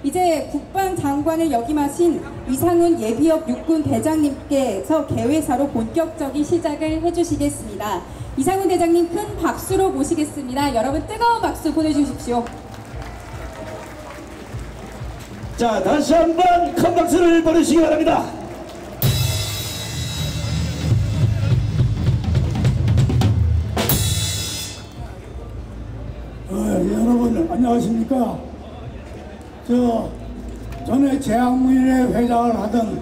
이제 국방장관을 역임하신 이상훈 예비역 육군 대장님께서 개회사로 본격적인 시작을 해주시겠습니다. 이상훈 대장님 큰 박수로 모시겠습니다. 여러분 뜨거운 박수 보내주십시오. 자, 다시 한번 큰 박수를 보내주시기 바랍니다. 여러분 안녕하십니까? 전에 재학문일회 회장을 하던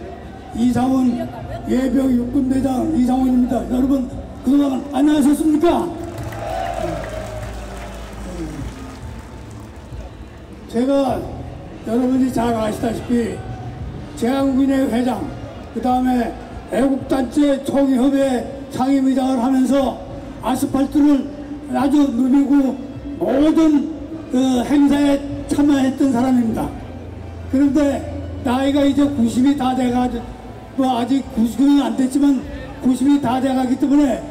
이상훈 예비역 육군대장 이상훈입니다. 여러분 그동안 안녕하셨습니까? 제가 여러분이 잘 아시다시피 재학문일회 회장, 그 다음에 애국단체 총회협회 상임의장을 하면서 아스팔트를 아주 누비고 모든 행사에 참여했던 사람입니다. 그런데 나이가 이제 90이 다 돼가지고, 아직 90은 안 됐지만 90이 다 돼가기 때문에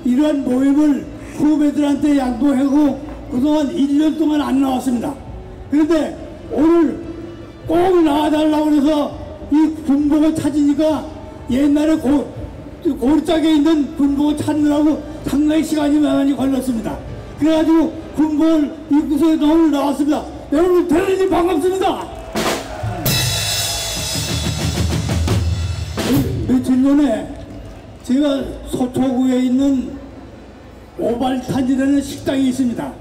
이러한 모임을 후배들한테 양보하고 그동안 1년 동안 안 나왔습니다. 그런데 오늘 꼭 나와달라고 해서 이 군복을 찾으니까 옛날에 고르짝에 있는 군복을 찾느라고 상당히 시간이 많이 걸렸습니다. 그래가지고 군복을 입고서 오늘 나왔습니다. 여러분 대단히 반갑습니다. 며칠 전에 제가 서초구에 있는 오발탄이라는 식당이 있습니다.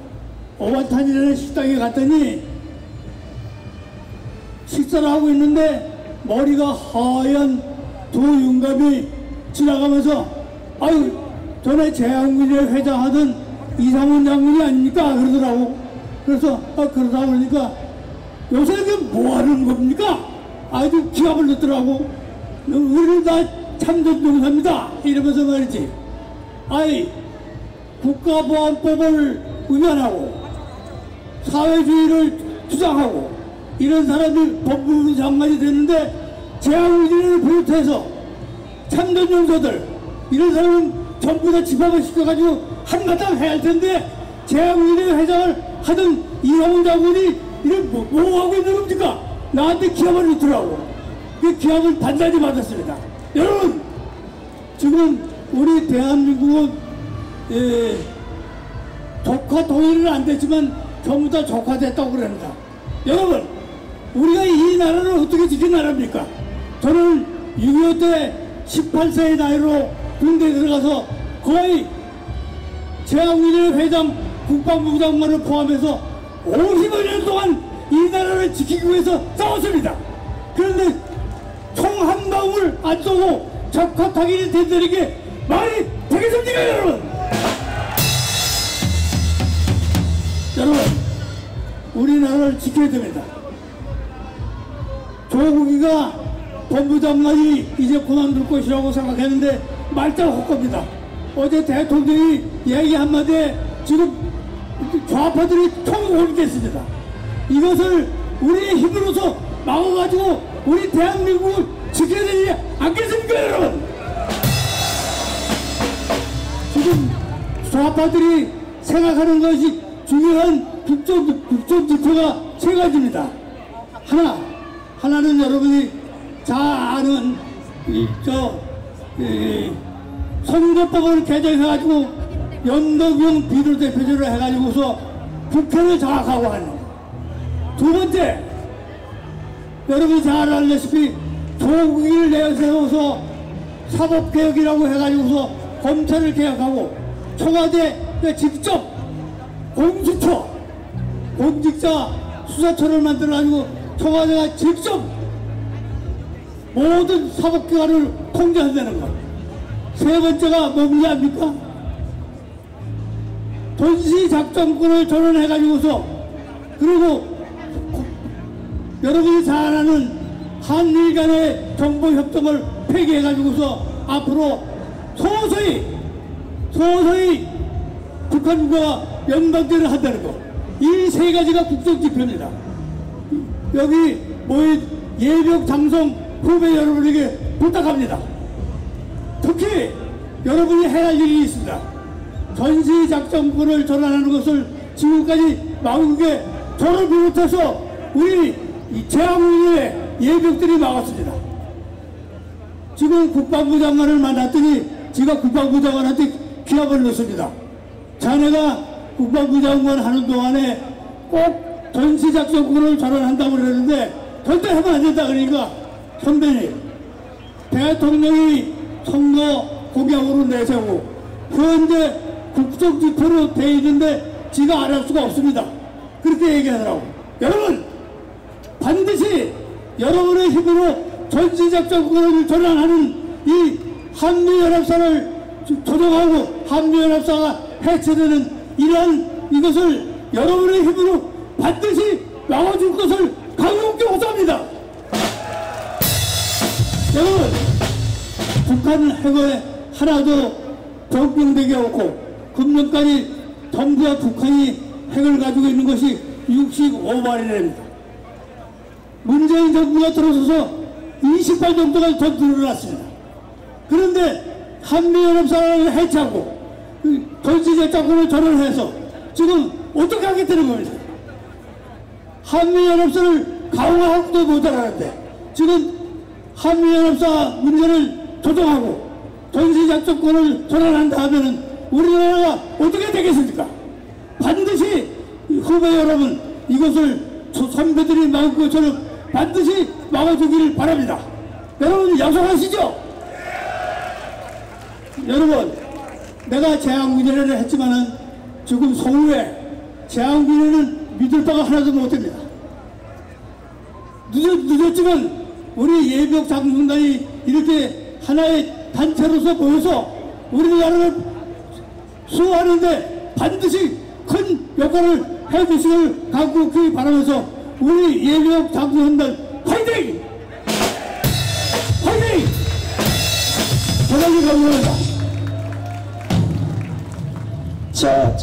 오발탄이라는 식당에 갔더니 식사를 하고 있는데 머리가 하얀 두 윤갑이 지나가면서 아유 전에 재학문일회 회장하던 이상훈 장군이 아닙니까? 그러더라고. 그래서 그러다 보니까 요새 이게 뭐 하는 겁니까? 아주 기합을 넣더라고. 우리는 다 참전용사입니다. 이러면서 말이지. 아이 국가보안법을 위반하고 사회주의를 주장하고 이런 사람이 법무부 장관이 됐는데 재학문일회를 비롯해서 참전용사들 이런 사람은 전부 다 집합을 시켜가지고 한바탕 해야 할 텐데 재학문일회 회장을 하던 이상훈 장군이 이런 뭐 하고 있는 겁니까? 나한테 기합을 넣더라고. 그 기합을 단단히 받았습니다. 여러분 지금 우리 대한민국은 조카 통일은 안 됐지만 전부 다 조카됐다고 그럽니다. 여러분 우리가 이 나라를 어떻게 지킨 나라입니까? 저는 6.25 때 18세의 나이로 군대에 들어가서 거의 재학문일회 회장 국방부 장관을 포함해서 50여 년 동안 이 나라를 지키기 위해서 싸웠습니다. 그런데 총 한 방울 안 쏘고 적화타기를 된다는 게 말이 되겠습니까 여러분? 여러분 우리나라를 지켜야 됩니다. 조국이가 법무장관이 이제 그만둘 것이라고 생각했는데 말짱 헛겁니다. 어제 대통령이 얘기 한마디에 지금 좌파들이 통곡했습니다. 이것을 우리의 힘으로서 막아가지고 우리 대한민국을 지켜야 되지 않겠습니까 여러분? 지금 좌파들이 생각하는 것이 중요한 국정 지표가 세 가지입니다. 하나는 여러분이 잘 아는 선거법을 개정해가지고 연동형 비례대표제로 해가지고서 국회를 장악하고 하는 거예요. 두 번째, 여러분이 잘 알다시피 조국을 내세워서 사법개혁이라고 해가지고서 검찰을 개혁하고 청와대에 직접 공수처, 공직자 수사처를 만들어가지고 청와대가 직접 모든 사법기관을 통제한다는 것. 세 번째가 뭔지 압니까? 전시작전권을 전환해가지고서, 그리고 여러분이 잘 아는 한일 간의 정보협정을 폐기해가지고서 앞으로 서서히 북한과 연방대를 한다는 것. 이 세 가지가 국정지표입니다. 여기 모인 예비역 장성 후배 여러분에게 부탁합니다. 특히 여러분이 해야 할 일이 있습니다. 전시작전권을 전환하는 것을 지금까지 마국에 저를 비롯해서 우리 제한군의 예비역들이 막았습니다. 지금 국방부 장관을 만났더니 제가 국방부 장관한테 기합을 넣습니다. 자네가 국방부 장관 하는 동안에 꼭 전시작전권을 전환한다고 그러는데 절대 하면 안 된다. 그러니까 선배님, 대통령이 선거 공약으로 내세우고 현재 국정지표로 돼 있는데 지가 안 할 수가 없습니다. 그렇게 얘기하더라고. 여러분, 반드시 여러분의 힘으로 전시작전권을 전환하는 이 한미연합사를 조정하고 한미연합사가 해체되는 이러한 이것을 여러분의 힘으로 반드시 막아줄 것을 강력히 호소합니다. 여러분, 북한 해거에 하나도 적용되게 없고 금년까지 정부와 북한이 핵을 가지고 있는 것이 65발이랍니다. 문재인 정부가 들어서서 20발 정도가 더 늘어났습니다. 그런데 한미연합사를 해체하고 전시작전권을 전환해서 지금 어떻게 하겠다는 겁니다. 한미연합사를 강화하고도 못하는데 지금 한미연합사 문제를 조정하고 전시작전권을 전환한다 하면은 우리나라가 어떻게 되겠습니까? 반드시 후배 여러분, 이것을 선배들이 막은 것처럼 반드시 막아주기를 바랍니다. 여러분 약속하시죠? 여러분, 내가 재앙군인회를 했지만은 지금 서울에 재앙군인회는 믿을 바가 하나도 못됩니다. 늦었지만 우리 예비역 장군단이 이렇게 하나의 단체로서 모여서 우리나라를 수호하는데 반드시 큰 역할을 해주시길 간곡히 바라면서 우리 예비역 장군단 화이팅! 화이팅! 대단히 감사합니다. 자,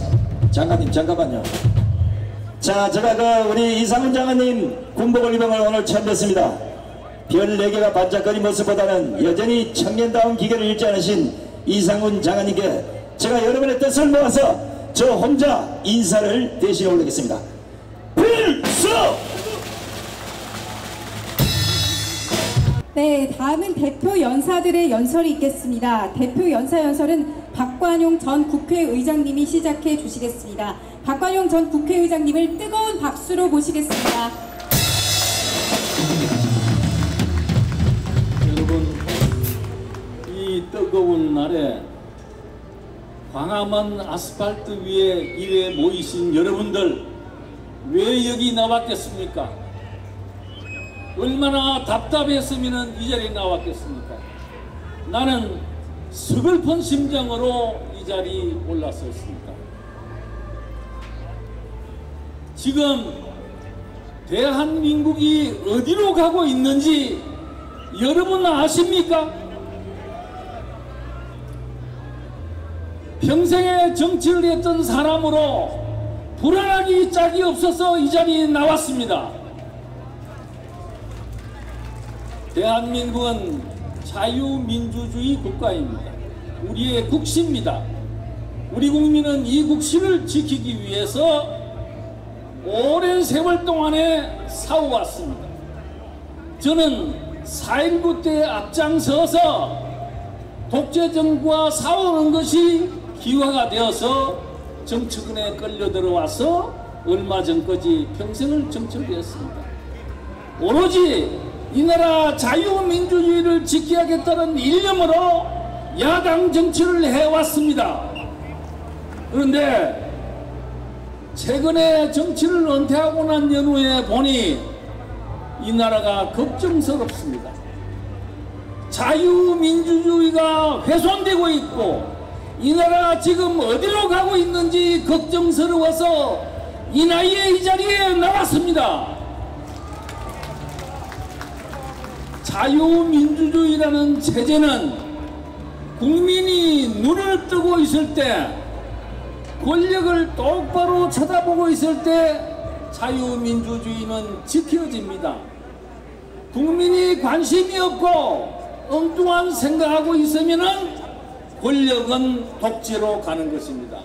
장관님 잠깐만요. 자, 제가 우리 이상훈 장관님 군복을 입은 걸 오늘 처음 뵀습니다. 별 4개가 반짝거린 모습보다는 여전히 청년다운 기계를 잃지 않으신 이상훈 장관님께 제가 여러분의 뜻을 모아서 저 혼자 인사를 대신해 올리겠습니다. 필수! 네, 다음은 대표 연사들의 연설이 있겠습니다. 대표 연설은 박관용 전 국회의장님이 시작해 주시겠습니다. 박관용 전 국회의장님을 뜨거운 박수로 모시겠습니다. 여러분, 이 뜨거운 날에 광화문 아스팔트 위에 이래 모이신 여러분들, 왜 여기 나왔겠습니까? 얼마나 답답했으면 이 자리에 나왔겠습니까? 나는 서글픈 심정으로 이 자리에 올라섰습니다. 지금 대한민국이 어디로 가고 있는지 여러분 아십니까? 평생에 정치를 했던 사람으로 불안하기 짝이 없어서 이 자리에 나왔습니다. 대한민국은 자유민주주의 국가입니다. 우리의 국시입니다. 우리 국민은 이 국시를 지키기 위해서 오랜 세월 동안에 싸워왔습니다. 저는 4.19 때 앞장서서 독재정부와 싸우는 것이 기화가 되어서 정치권에 끌려 들어와서 얼마 전까지 평생을 정치를 했습니다. 오로지 이 나라 자유민주주의를 지켜야겠다는 일념으로 야당 정치를 해왔습니다. 그런데 최근에 정치를 은퇴하고 난 연후에 보니 이 나라가 걱정스럽습니다. 자유민주주의가 훼손되고 있고 이 나라 지금 어디로 가고 있는지 걱정스러워서 이 나이에 이 자리에 나왔습니다. 자유민주주의라는 체제는 국민이 눈을 뜨고 있을 때, 권력을 똑바로 쳐다보고 있을 때 자유민주주의는 지켜집니다. 국민이 관심이 없고 엉뚱한 생각하고 있으면은 권력은 독재로 가는 것입니다.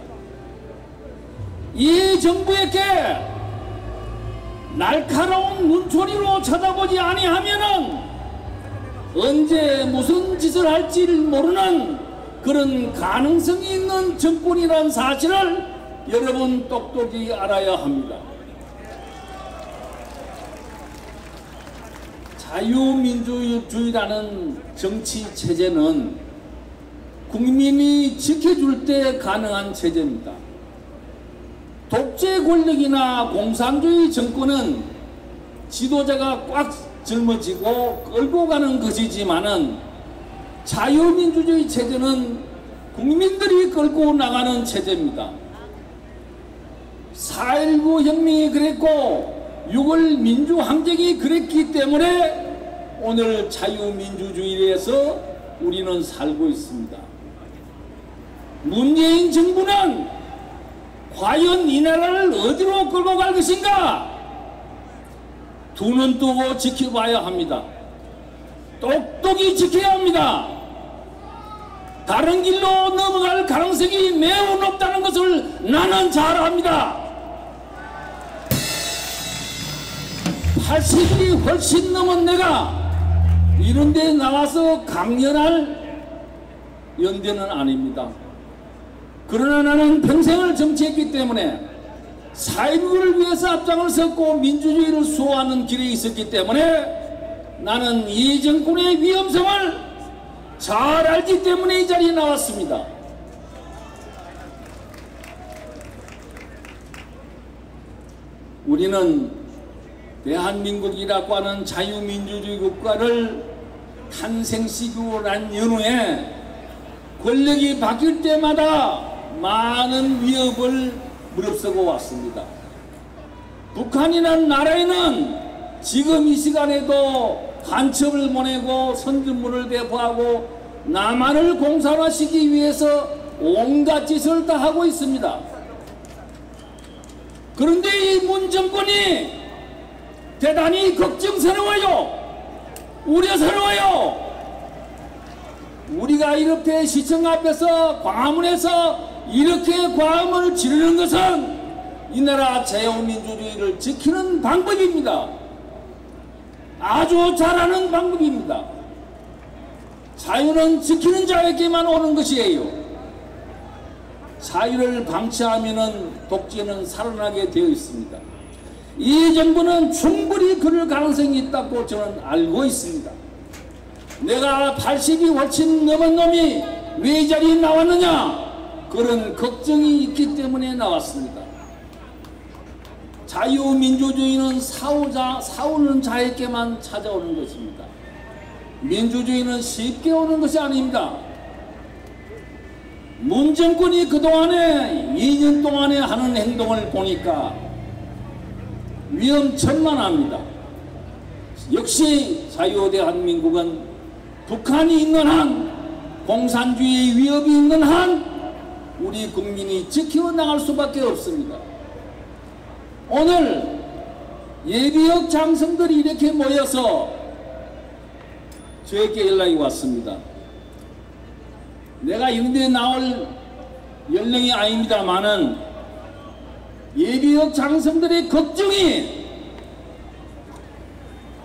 이 정부에게 날카로운 눈초리로 쳐다보지 아니하면은 언제 무슨 짓을 할지 모르는 그런 가능성이 있는 정권이라는 사실을 여러분 똑똑히 알아야 합니다. 자유민주주의라는 정치 체제는 국민이 지켜줄 때 가능한 체제입니다. 독재 권력이나 공산주의 정권은 지도자가 꽉 짊어지고 끌고 가는 것이지만은 자유민주주의 체제는 국민들이 끌고 나가는 체제입니다. 4.19 혁명이 그랬고 6월 민주항쟁이 그랬기 때문에 오늘 자유민주주의에서 우리는 살고 있습니다. 문재인 정부는 과연 이 나라를 어디로 끌고 갈 것인가? 두 눈 뜨고 지켜봐야 합니다. 똑똑히 지켜야 합니다. 다른 길로 넘어갈 가능성이 매우 높다는 것을 나는 잘 압니다. 80일이 훨씬 넘은 내가 이런 데 나와서 강연할 연대는 아닙니다. 그러나 나는 평생을 정치했기 때문에 4.19를 위해서 앞장을 섰고 민주주의를 수호하는 길에 있었기 때문에 나는 이 정권의 위험성을 잘 알기 때문에 이 자리에 나왔습니다. 우리는 대한민국이라고 하는 자유민주주의 국가를 탄생시키고 난 연후에 권력이 바뀔 때마다 많은 위협을 무릅쓰고 왔습니다. 북한이라는 나라에는 지금 이 시간에도 간첩을 보내고 선전물을 배포하고 남한을 공산화시키기 위해서 온갖 짓을 다 하고 있습니다. 그런데 이 문 정권이 대단히 걱정스러워요. 우려스러워요. 우리가 이렇게 시청 앞에서 광화문에서 이렇게 과음을 지르는 것은 이 나라 자유민주주의를 지키는 방법입니다. 아주 잘하는 방법입니다. 자유는 지키는 자에게만 오는 것이에요. 자유를 방치하면 독재는 살아나게 되어 있습니다. 이 정부는 충분히 그럴 가능성이 있다고 저는 알고 있습니다. 내가 80이 훨씬 넘은 놈이 왜 이 자리에 나왔느냐? 그런 걱정이 있기 때문에 나왔습니다. 자유민주주의는 싸우는 자에게만 찾아오는 것입니다. 민주주의는 쉽게 오는 것이 아닙니다. 문 정권이 그동안에 2년 동안에 하는 행동을 보니까 위험천만합니다. 역시 자유대한민국은 북한이 있는 한, 공산주의의 위협이 있는 한 우리 국민이 지켜나갈 수밖에 없습니다. 오늘 예비역 장성들이 이렇게 모여서 저에게 연락이 왔습니다. 내가 이런 데 나올 연령이 아닙니다만은 예비역 장성들의 걱정이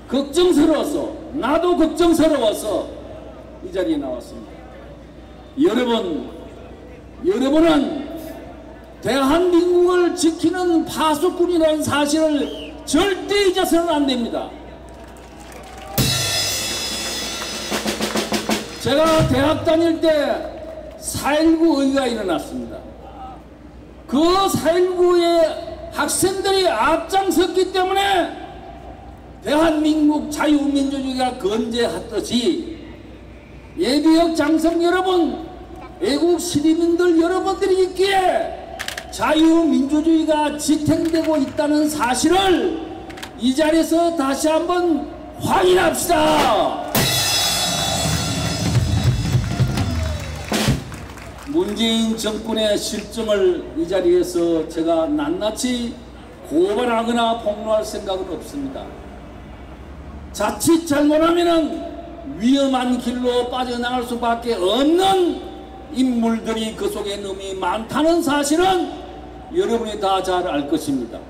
걱정스러워서, 나도 걱정스러워서 이 자리에 나왔습니다. 여러분은 대한민국을 지키는 파수꾼이라는 사실을 절대 잊어서는 안 됩니다. 제가 대학 다닐 때 4.19 의가 일어났습니다. 그 4.19에 학생들이 앞장섰기 때문에 대한민국 자유민주주의가 건재했듯이 예비역 장성 여러분, 애국 시민들 여러분들이 있기에 자유민주주의가 지탱되고 있다는 사실을 이 자리에서 다시 한번 확인합시다. 문재인 정권의 실정을 이 자리에서 제가 낱낱이 고발하거나 폭로할 생각은 없습니다. 자칫 잘못하면은 위험한 길로 빠져나갈 수밖에 없는 인물들이 그 속에 너무 많다는 사실은 여러분이 다 잘 알 것입니다.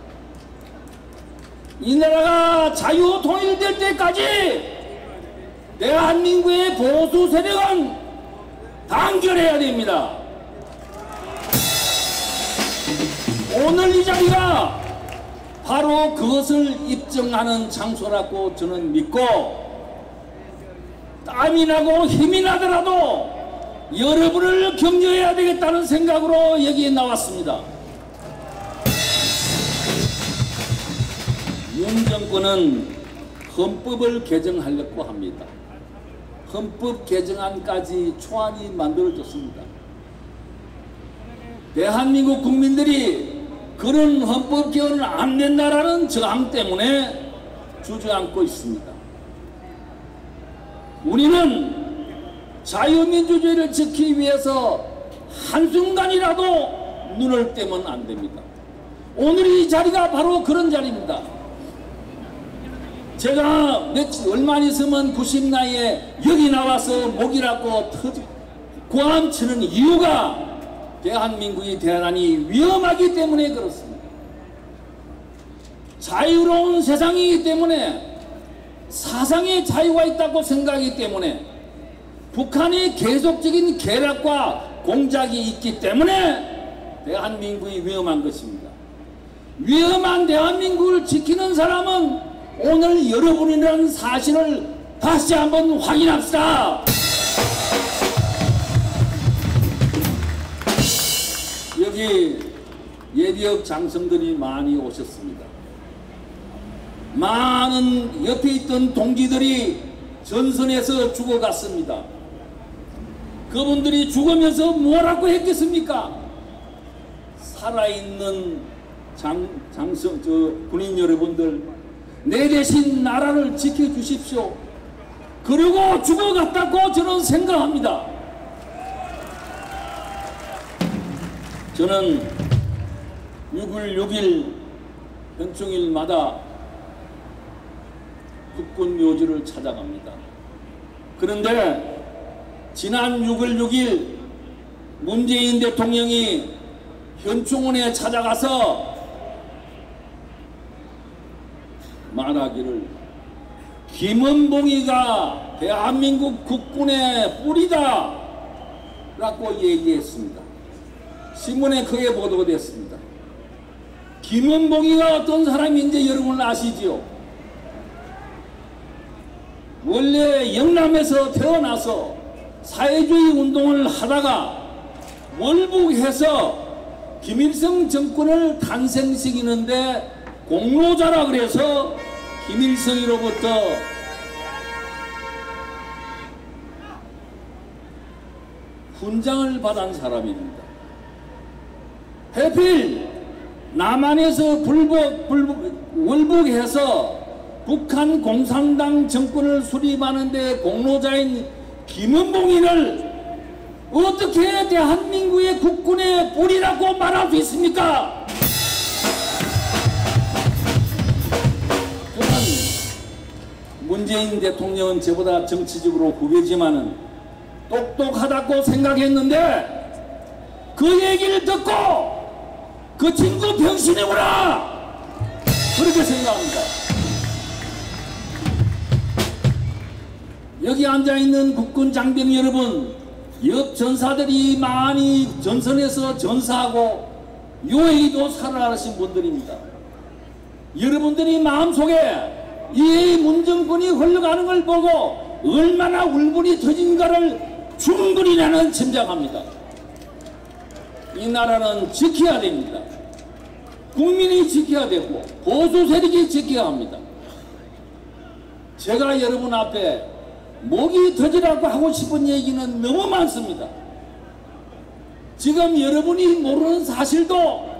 이 나라가 자유 통일될 때까지 대한민국의 보수 세력은 단결해야 됩니다. 오늘 이 자리가 바로 그것을 입증하는 장소라고 저는 믿고, 땀이 나고 힘이 나더라도 여러분을 격려해야 되겠다는 생각으로 여기에 나왔습니다. 윤 정권은 헌법을 개정하려고 합니다. 헌법 개정안까지 초안이 만들어졌습니다. 대한민국 국민들이 그런 헌법 개헌을 안 된다라는 저항 때문에 주저앉고 있습니다. 우리는 자유민주주의를 지키기 위해서 한순간이라도 눈을 떼면 안 됩니다. 오늘 이 자리가 바로 그런 자리입니다. 제가 얼마 안 있으면 90 나이에 여기 나와서 목이라고 고함치는 이유가 대한민국이 대단히 위험하기 때문에 그렇습니다. 자유로운 세상이기 때문에, 사상의 자유가 있다고 생각하기 때문에, 북한의 계속적인 계략과 공작이 있기 때문에 대한민국이 위험한 것입니다. 위험한 대한민국을 지키는 사람은 오늘 여러분이라는 사실을 다시 한번 확인합시다. 여기 예비역 장성들이 많이 오셨습니다. 많은 옆에 있던 동지들이 전선에서 죽어갔습니다. 그분들이 죽으면서 뭐라고 했겠습니까? 살아있는 군인 여러분들, 내 대신 나라를 지켜주십시오. 그리고 죽어갔다고 저는 생각합니다. 저는 6.6일 현충일마다 국군 묘지를 찾아갑니다. 그런데 지난 6.6일 문재인 대통령이 현충원에 찾아가서 말하기를 김은봉이가 대한민국 국군의 뿌리다 라고 얘기했습니다. 신문에 크게 보도가 됐습니다. 김은봉이가 어떤 사람인지 여러분 아시지요? 원래 영남에서 태어나서 사회주의 운동을 하다가 월북해서 김일성 정권을 탄생시키는데 공로자라 그래서 김일성으로부터 훈장을 받은 사람입니다. 하필 남한에서 월북해서 북한 공산당 정권을 수립하는데 공로자인 김은봉이를 어떻게 대한민국의 국군의 뿌리라고 말할 수 있습니까? 저는 문재인 대통령은 저보다 정치적으로 후배지만은 똑똑하다고 생각했는데 그 얘기를 듣고 그 친구 병신이구나 그렇게 생각합니다. 여기 앉아있는 국군 장병 여러분, 옆 전사들이 많이 전선에서 전사하고 요해이도 살아나신 분들입니다. 여러분들이 마음속에 이 문정권이 흘러가는 걸 보고 얼마나 울분이 터진가를 충분히 나는 짐작합니다. 이 나라는 지켜야 됩니다. 국민이 지켜야 되고 보수 세력이 지켜야 합니다. 제가 여러분 앞에 목이 터지라고 하고 싶은 얘기는 너무 많습니다. 지금 여러분이 모르는 사실도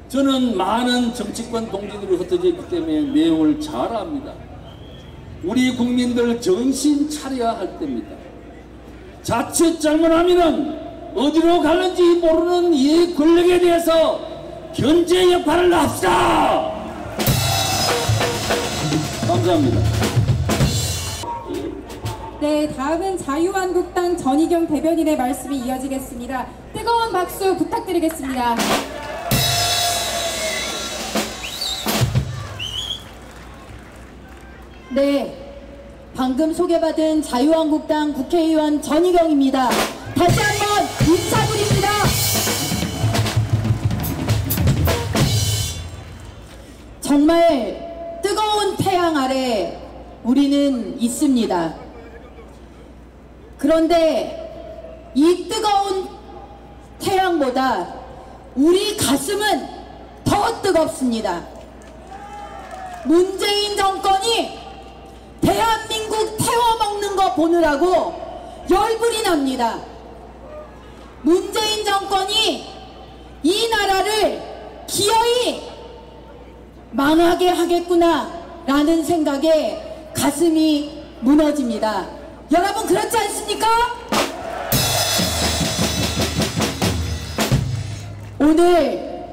저는 많은 정치권 동지들이 흩어져 있기 때문에 내용을 잘 압니다. 우리 국민들 정신 차려야 할 때입니다. 자칫 잘못하면은 어디로 가는지 모르는 이 권력에 대해서 견제 역할을 합시다. 감사합니다. 네, 다음은 자유한국당 전희경 대변인의 말씀이 이어지겠습니다. 뜨거운 박수 부탁드리겠습니다. 네, 방금 소개받은 자유한국당 국회의원 전희경입니다. 다시 한번 인사드립니다. 정말 뜨거운 태양 아래 우리는 있습니다. 그런데 이 뜨거운 태양보다 우리 가슴은 더 뜨겁습니다. 문재인 정권이 대한민국 태워먹는 거 보느라고 열불이 납니다. 문재인 정권이 이 나라를 기어이 망하게 하겠구나 라는 생각에 가슴이 무너집니다. 여러분 그렇지 않습니까? 오늘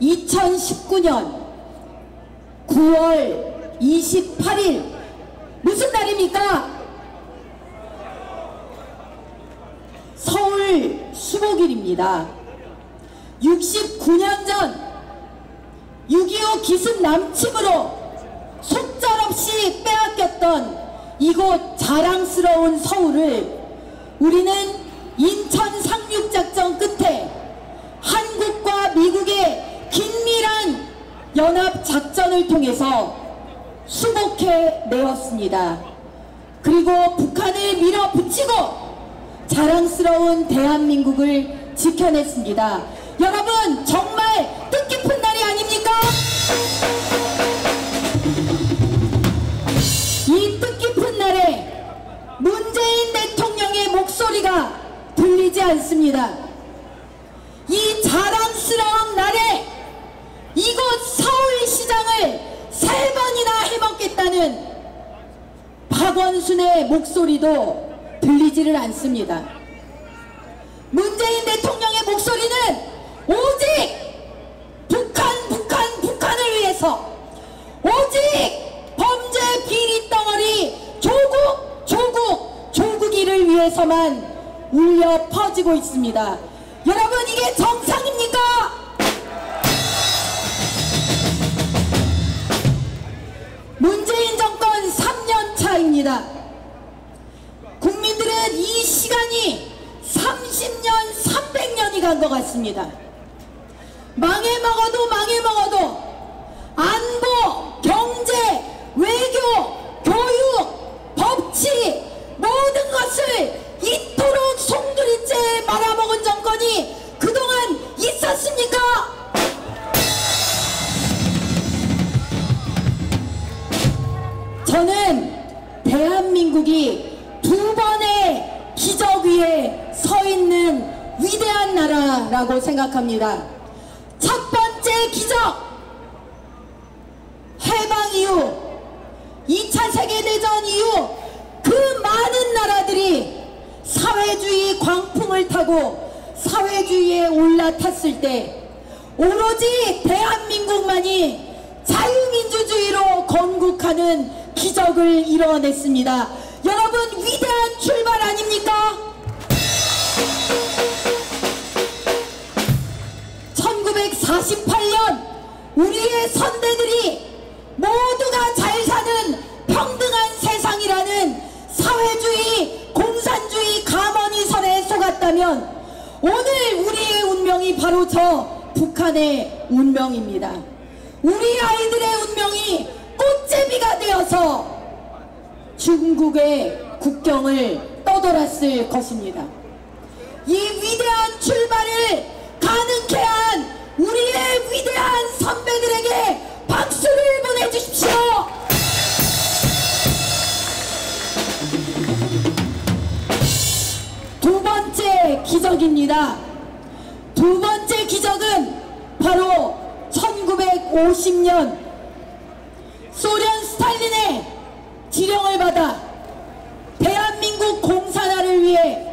2019년 9월 28일 무슨 날입니까? 서울 수목일입니다. 69년 전 6.25 기습 남침으로 속절없이 빼앗겼던 이곳 자랑스러운 서울을 우리는 인천 상륙작전 끝에 한국과 미국의 긴밀한 연합작전을 통해서 수복해내었습니다. 그리고 북한을 밀어붙이고 자랑스러운 대한민국을 지켜냈습니다. 여러분 정말 뜻깊은 날이 아닙니까? 이 뜻깊은 날에 문재인 대통령의 목소리가 들리지 않습니다. 이 자랑스러운 날에 이곳 서울시장을 3번이나 해먹겠다는 박원순의 목소리도 들리지를 않습니다. 문재인 대통령의 목소리는 오직 북한을 위해서, 오직 범죄 비리 덩어리 조국이를 위해서만 울려 퍼지고 있습니다. 여러분 이게 정상입니까? 문재인 정권 3년 차입니다. 국민들은 이 시간이 30년, 300년이 간 것 같습니다. 망해먹어도 안보, 경제, 외교, 교육, 법치 모든 것을 이토록 송두리째 말아먹은 정권이 그동안 있었습니까? 저는 대한민국이 2번의 기적 위에 서 있는 위대한 나라라고 생각합니다. 첫 번째 기적, 해방 이후 2차 세계대전 이후 그 많은 나라들이 사회주의 광풍을 타고 사회주의에 올라탔을 때 오로지 대한민국만이 자유민주주의로 건국하는 기적을 이뤄냈습니다. 여러분 위대한 출발 아닙니까? 1948년 우리의 선대들이 모두가 잘 사는 평등한 세상이라는 사회주의, 공산주의 가머니설에 속았다면 오늘 우리의 운명이 바로 저 북한의 운명입니다. 우리 아이들의 운명이 꽃제비가 되어서 중국의 국경을 떠돌았을 것입니다. 이 위대한 출발을 가능케 한 우리의 위대한 선배들에게 박수를 보내주십시오. 기적입니다. 두 번째 기적은 바로 1950년 소련 스탈린의 지령을 받아 대한민국 공산화를 위해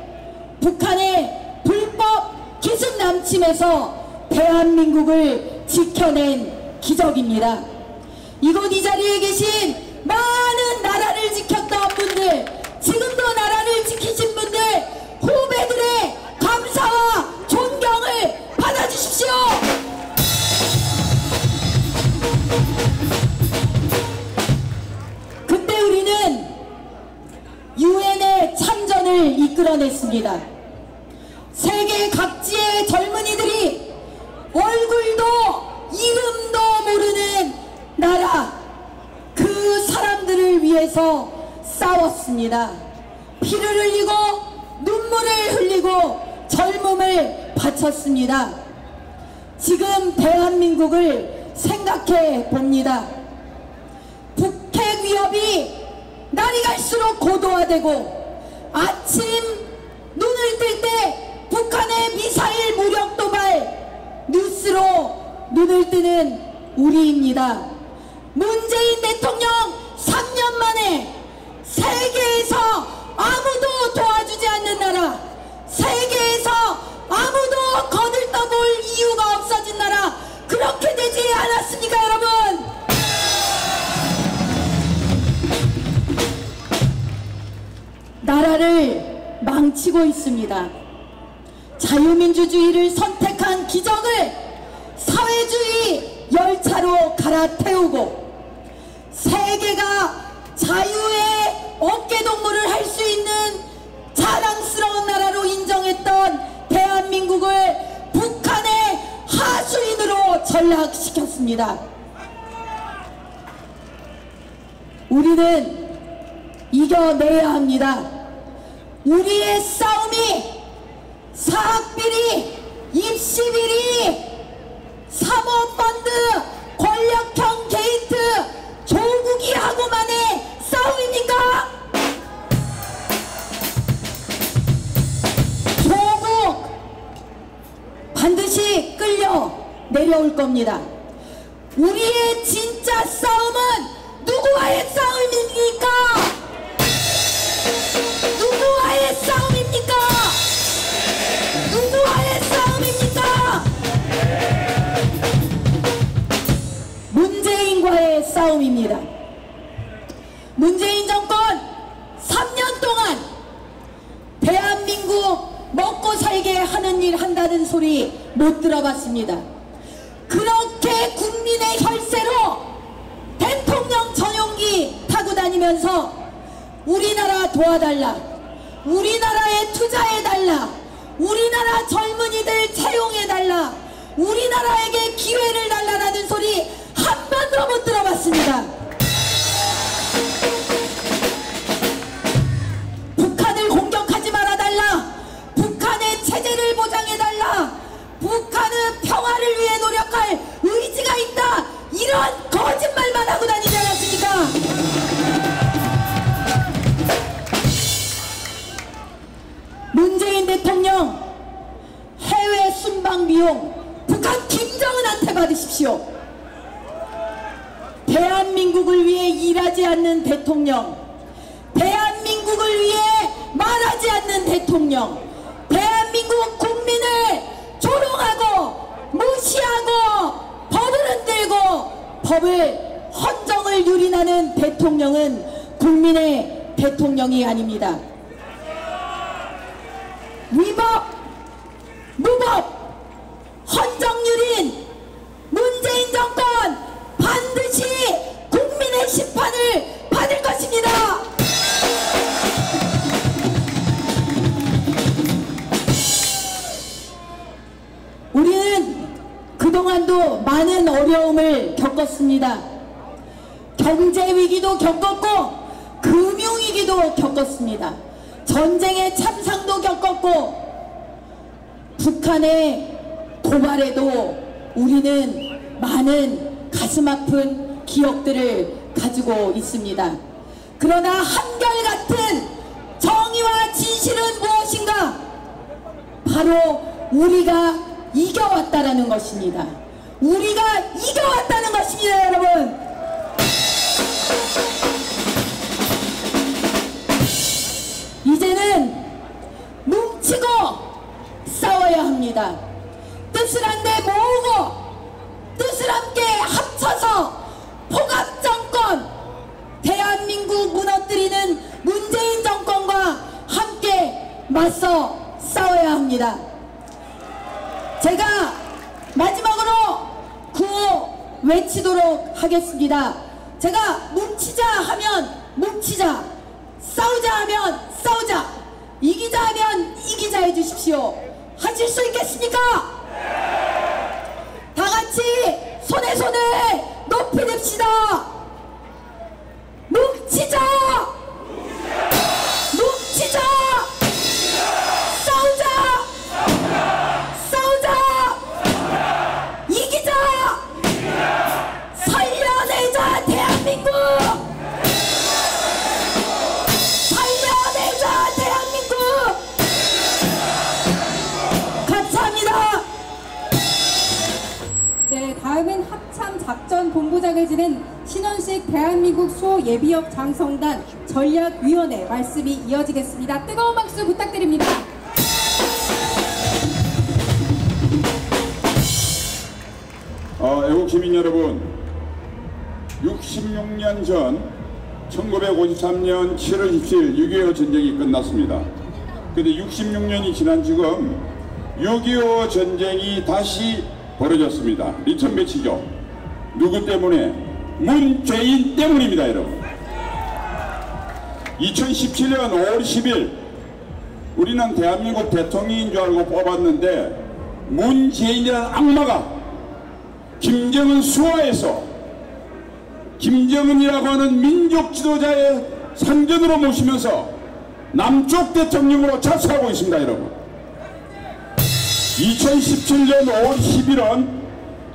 북한의 불법 기습 남침에서 대한민국을 지켜낸 기적입니다. 이곳 이 자리에 계신 많은 나라를 지켰던 분들, 지금도 나라를 지키신 분들, 후배들의 감사와 존경을 받아주십시오. 그때 우리는 유엔의 참전을 이끌어냈습니다. 세계 각지의 젊은이들이 얼굴도 이름도 모르는 나라, 그 사람들을 위해서 싸웠습니다. 피를 흘리고 눈물을 흘리고 젊음을 바쳤습니다. 지금 대한민국을 생각해 봅니다. 북핵 위협이 날이 갈수록 고도화되고 아침 눈을 뜰 때 북한의 미사일 무력 도발 뉴스로 눈을 뜨는 우리입니다. 문재인 대통령 3년 만에 세계에서 아무도 도와주지 않는 나라, 세계에서 아무도 거들떠볼 이유가 없어진 나라, 그렇게 되지 않았습니까 여러분? 나라를 망치고 있습니다. 자유민주주의를 선택한 기적을 사회주의 열차로 갈아태우고 세계가 자유의 어깨동무를 할 수 있는 자랑스러운 나라로 인정했던 대한민국을 북한의 하수인으로 전락시켰습니다. 우리는 이겨내야 합니다. 우리의 싸움이 사학비리, 입시비리, 사모펀드, 권력형 게이트, 조국이하고만의 싸움입니까? 조국 반드시 끌려 내려올 겁니다. 우리의 진짜 싸움은 누구와의 싸움입니까? 누구와의 싸움입니까? 누구와의 싸움입니까? 문재인과의 싸움입니다. 문재인 정권 3년 동안 대한민국 먹고 살게 하는 일 한다는 소리 못 들어봤습니다. 그렇게 국민의 혈세로 대통령 전용기 타고 다니면서 우리나라 도와달라, 우리나라에 투자해달라, 우리나라 젊은이들 채용해달라, 우리나라에게 기회를 달라라는 소리 한 번도 못 들어봤습니다. 북한을 공격하지 말아달라, 북한의 체제를 보장해달라, 북한은 평화를 위해 노력할 의지가 있다, 이런 거짓말만 하고 다니지 않았습니까? 문재인 대통령 해외 순방 비용 북한 김정은한테 받으십시오. 대한민국을 위해 일하지 않는 대통령, 대한민국을 위해 말하지 않는 대통령, 대한민국 국민을 조롱하고 무시하고 법을 흔들고 법을 헌정을 유린하는 대통령은 국민의 대통령이 아닙니다. 위법, 무법, 헌정유린 문재인 정권 반드시 국민의 심판을 받을 것입니다. 우리는 그동안도 많은 어려움을 겪었습니다. 경제위기도 겪었고 금융위기도 겪었습니다. 전쟁의 참상도 겪었고 북한의 도발에도 우리는 많은 가슴 아픈 기억들을 가지고 있습니다. 그러나 한결같은 정의와 진실은 무엇인가? 바로 우리가 이겨왔다라는 것입니다. 우리가 이겨왔다는 것입니다, 여러분. 이제는 뭉치고 싸워야 합니다. 뜻을 한데 모으고 뜻을 함께 합쳐서 포갑정권, 대한민국 무너뜨리는 문재인 정권과 함께 맞서 싸워야 합니다. 제가 마지막으로 구호 외치도록 하겠습니다. 제가 뭉치자 하면 뭉치자, 싸우자 하면 싸우자, 이기자 하면 이기자 해주십시오. 하실 수 있겠습니까? 다 같이 손에 손을 높이 듭시다. 뭉치자! 뭉치자! 싸우자! 싸우자! 이기자! 살려내자 대한민국! 살려내자 대한민국! 감사합니다. 네, 다음은 합참 작전 본부장을 지낸 신원식 대한민국 수호 예비역 장성단 전략위원회 말씀이 이어지겠습니다. 뜨거운 박수 부탁드립니다. 애국 시민 여러분, 66년 전 1953년 7월 17일 6.25 전쟁이 끝났습니다. 근데 66년이 지난 지금 6.25 전쟁이 다시 벌어졌습니다. 리턴배치죠. 누구 때문에? 문재인 때문입니다, 여러분. 2017년 5월 10일 우리는 대한민국 대통령인 줄 알고 뽑았는데 문재인이라는 악마가 김정은 수하에서 김정은이라고 하는 민족 지도자의 상전으로 모시면서 남쪽 대통령으로 자처하고 있습니다, 여러분. 2017년 5월 10일은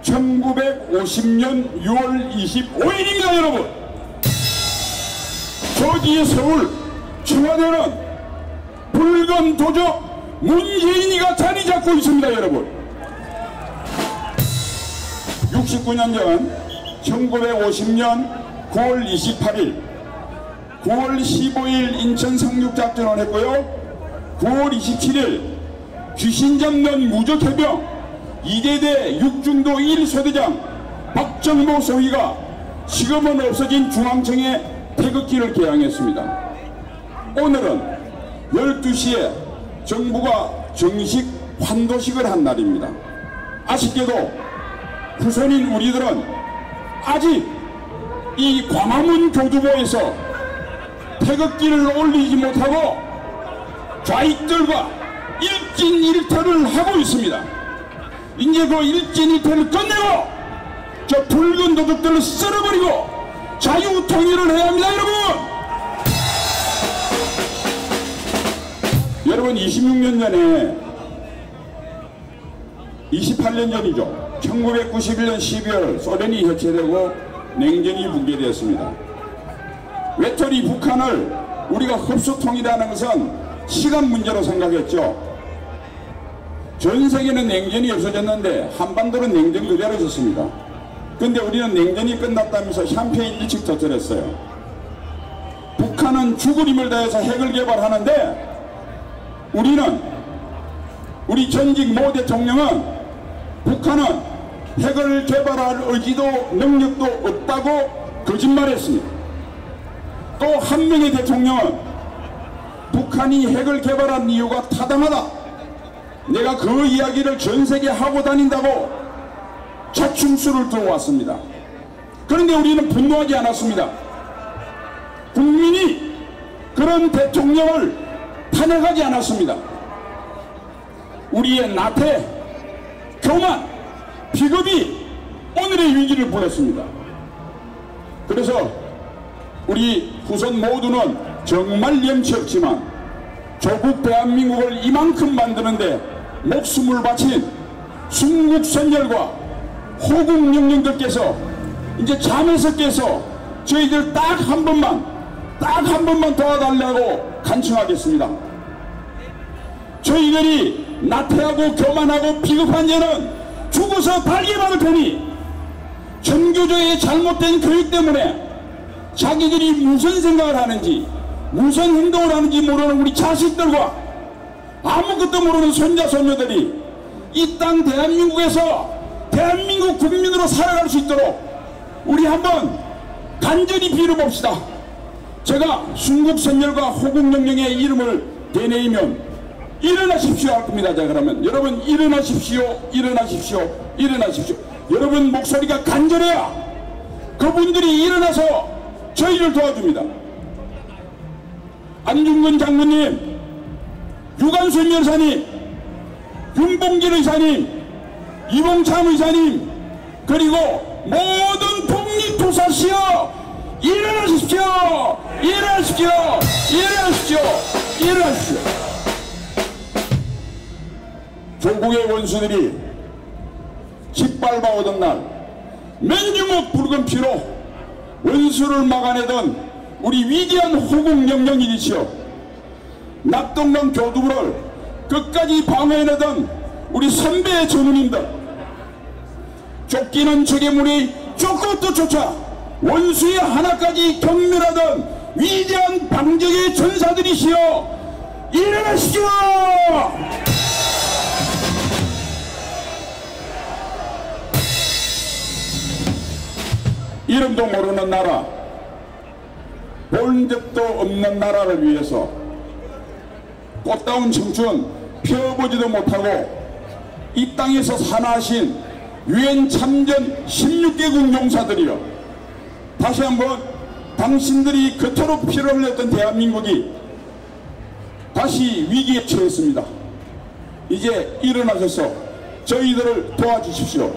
1950년 6월 25일입니다, 여러분. 조지의 서울 청와대는 붉은 도적 문재인이가 자리 잡고 있습니다, 여러분. 69년 전 1950년 9월 28일 9월 15일 인천 상륙작전을 했고요. 9월 27일 귀신 잡는 무적해병 이대대 육중도 1소대장 박정모 소위가 지금은 없어진 중앙청에 태극기를 개항했습니다. 오늘은 12시에 정부가 정식 환도식을 한 날입니다. 아쉽게도 후손인 우리들은 아직 이 광화문 교두보에서 태극기를 올리지 못하고 좌익들과 일진일퇴를 하고 있습니다. 이제 그 일진일퇴를 끝내고 저 붉은 도둑들을 쓸어버리고 자유통일을 해야 합니다, 여러분. 여러분, 26년 전에 28년 전이죠. 1991년 12월 소련이 해체되고 냉전이 붕괴되었습니다. 외톨이 북한을 우리가 흡수통일하는 것은 시간 문제로 생각했죠. 전 세계는 냉전이 없어졌는데 한반도는 냉전 그대로 졌습니다. 근데 우리는 냉전이 끝났다면서 샴페인 일찍 터뜨렸어요. 북한은 죽을 힘을 다해서 핵을 개발하는데 우리 전직 모 대통령은 북한은 핵을 개발할 의지도 능력도 없다고 거짓말했습니다. 또 한 명의 대통령은 북한이 핵을 개발한 이유가 타당하다, 내가 그 이야기를 전 세계에 하고 다닌다고 자충수를 들어왔습니다. 그런데 우리는 분노하지 않았습니다. 국민이 그런 대통령을 탄핵하지 않았습니다. 우리의 나태, 교만, 비겁이 오늘의 위기를 보였습니다. 그래서 우리 후손 모두는 정말 염치 없지만 조국 대한민국을 이만큼 만드는데 목숨을 바친 순국선열과 호국영령들께서 이제 잠에서 깨서 저희들 딱 한 번만 도와달라고 간청하겠습니다. 저희들이 나태하고 교만하고 비겁한 자는 죽어서 달게 막을 테니 전교조의 잘못된 교육 때문에 자기들이 무슨 생각을 하는지 무슨 행동을 하는지 모르는 우리 자식들과 아무것도 모르는 손자 손녀들이 이 땅 대한민국에서 대한민국 국민으로 살아갈 수 있도록 우리 한번 간절히 빌어봅시다. 제가 순국선열과 호국영령의 이름을 되뇌이면 일어나십시오 할 겁니다. 자, 그러면 여러분 일어나십시오, 일어나십시오, 일어나십시오. 여러분 목소리가 간절해야 그분들이 일어나서 저희를 도와줍니다. 안중근 장군님, 유관순 여사님, 윤봉길 의사님, 이봉참 의사님, 그리고 모든 독립투사시여 일어나십시오! 일어나십시오! 일어나십시오! 일어나십시오! 조국의 원수들이 짓밟아오던 날 맨주먹 붉은 피로 원수를 막아내던 우리 위대한 호국영령이시여, 낙동강 교두부를 끝까지 방어해내던 우리 선배의 전우님들, 쫓기는 적의물이 쫓고 또 쫓아 원수의 하나까지 경멸하던 위대한 방적의 전사들이시여 일어나시오! 이름도 모르는 나라, 본 적도 없는 나라를 위해서 꽃다운 청춘 펴보지도 못하고 이 땅에서 산하신 유엔 참전 16개국 용사들이여, 다시 한번 당신들이 그토록 피를 흘렸던 대한민국이 다시 위기에 처했습니다. 이제 일어나셔서 저희들을 도와주십시오.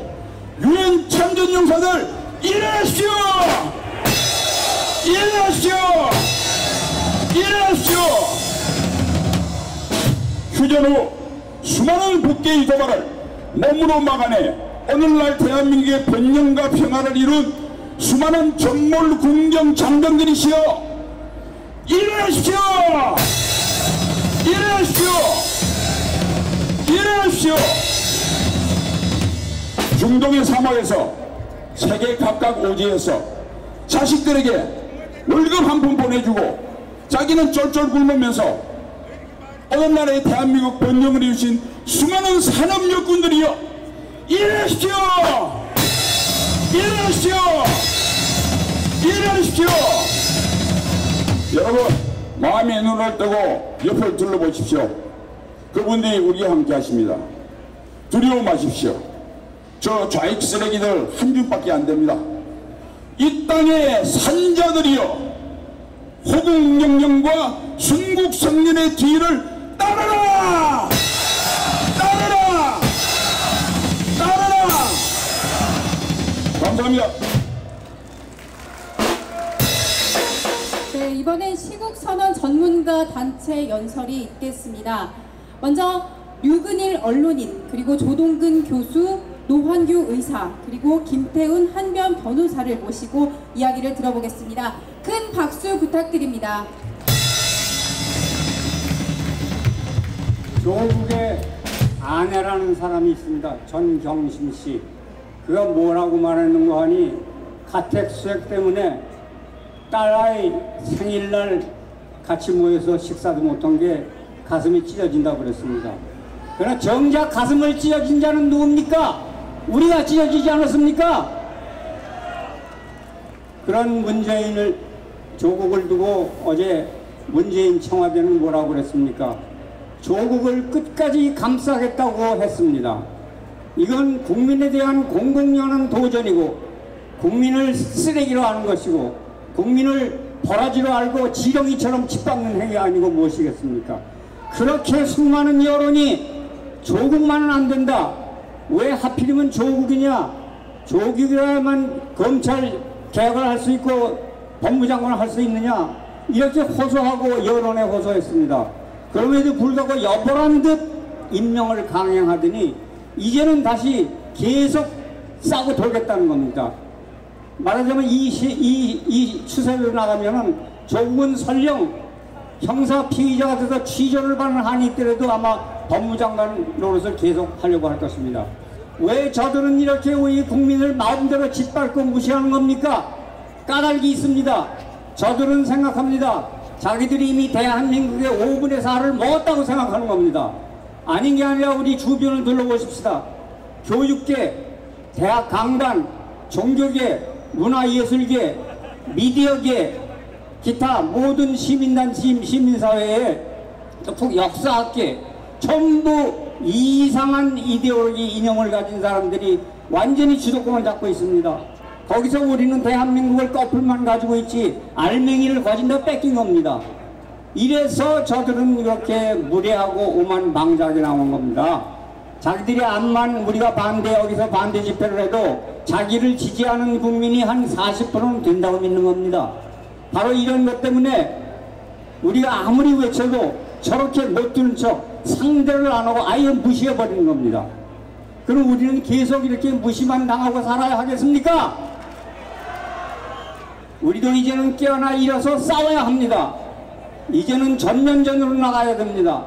유엔 참전 용사들 일어나십시오! 일어나십시오! 일어나십시오! 휴전 후 수많은 국계의 도발을 몸으로 막아내 오늘날 대한민국의 번영과 평화를 이룬 수많은 정몰 궁정 장병들이시여 일어나십시오! 일어나십시오! 일어나십시오! 중동의 사막에서 세계 각각 오지에서 자식들에게 월급 한 푼 보내주고 자기는 쫄쫄 굶으면서 오늘날의 대한민국 번영을 이루신 수많은 산업력군들이여 일어나십시오! 일어나십시오! 일어나십시오! 여러분 마음의 눈을 뜨고 옆을 둘러보십시오. 그분들이 우리와 함께 하십니다. 두려워 마십시오. 저 좌익 쓰레기들 한 줌밖에 안 됩니다. 이 땅의 산자들이여 호국영령과 순국성년의 뒤를 따르라! 따르라! 따르라! 감사합니다. 네, 이번엔 시국선언 전문가 단체 연설이 있겠습니다. 먼저 류근일 언론인, 그리고 조동근 교수, 노환규 의사, 그리고 김태훈 한변 변호사를 모시고 이야기를 들어보겠습니다. 큰 박수 부탁드립니다. 조국의 아내라는 사람이 있습니다. 전경심 씨. 그가 뭐라고 말했는가 하니 가택 수액 때문에 딸아이 생일날 같이 모여서 식사도 못한 게 가슴이 찢어진다고 그랬습니다. 그러나 정작 가슴을 찢어진 자는 누굽니까? 우리가 찢어지지 않았습니까? 그런 문재인을, 조국을 두고 어제 문재인 청와대는 뭐라고 그랬습니까? 조국을 끝까지 감싸겠다고 했습니다. 이건 국민에 대한 공공연한 도전이고 국민을 쓰레기로 하는 것이고 국민을 버라지로 알고 지렁이처럼 짓밟는 행위 아니고 무엇이겠습니까? 그렇게 수많은 여론이 조국만은 안 된다. 왜 하필이면 조국이냐? 조국이라야만 검찰 개혁을 할 수 있고 법무장관을 할 수 있느냐? 이렇게 호소하고 여론에 호소했습니다. 그럼에도 불구하고 여보란 듯 임명을 강행하더니 이제는 다시 계속 싸고 돌겠다는 겁니다. 말하자면 이 추세로 나가면은 조국은 설령 형사 피의자가 돼서 취조를 받는 한이 있더라도 아마 법무장관 노릇을 계속 하려고 할 것입니다. 왜 저들은 이렇게 우리 국민을 마음대로 짓밟고 무시하는 겁니까? 까닭이 있습니다. 저들은 생각합니다. 자기들이 이미 대한민국의 5분의 4를 먹었다고 생각하는 겁니다. 아닌 게 아니라 우리 주변을 둘러보십시다. 교육계, 대학 강단, 종교계, 문화예술계, 미디어계, 기타 모든 시민단체, 시민사회에 또 역사학계 전부 이상한 이데올로기 이념을 가진 사람들이 완전히 주도권을 잡고 있습니다. 거기서 우리는 대한민국을 꺼풀만 가지고 있지 알맹이를 가진다 뺏긴 겁니다. 이래서 저들은 이렇게 무례하고 오만방자하게 나온 겁니다. 자기들이 암만 우리가 여기서 반대 집회를 해도 자기를 지지하는 국민이 한 40%는 된다고 믿는 겁니다. 바로 이런 것 때문에 우리가 아무리 외쳐도 저렇게 못 들은 척 상대를 안 하고 아예 무시해버리는 겁니다. 그럼 우리는 계속 이렇게 무시만 당하고 살아야 하겠습니까? 우리도 이제는 깨어나 일어서 싸워야 합니다. 이제는 전면전으로 나가야 됩니다.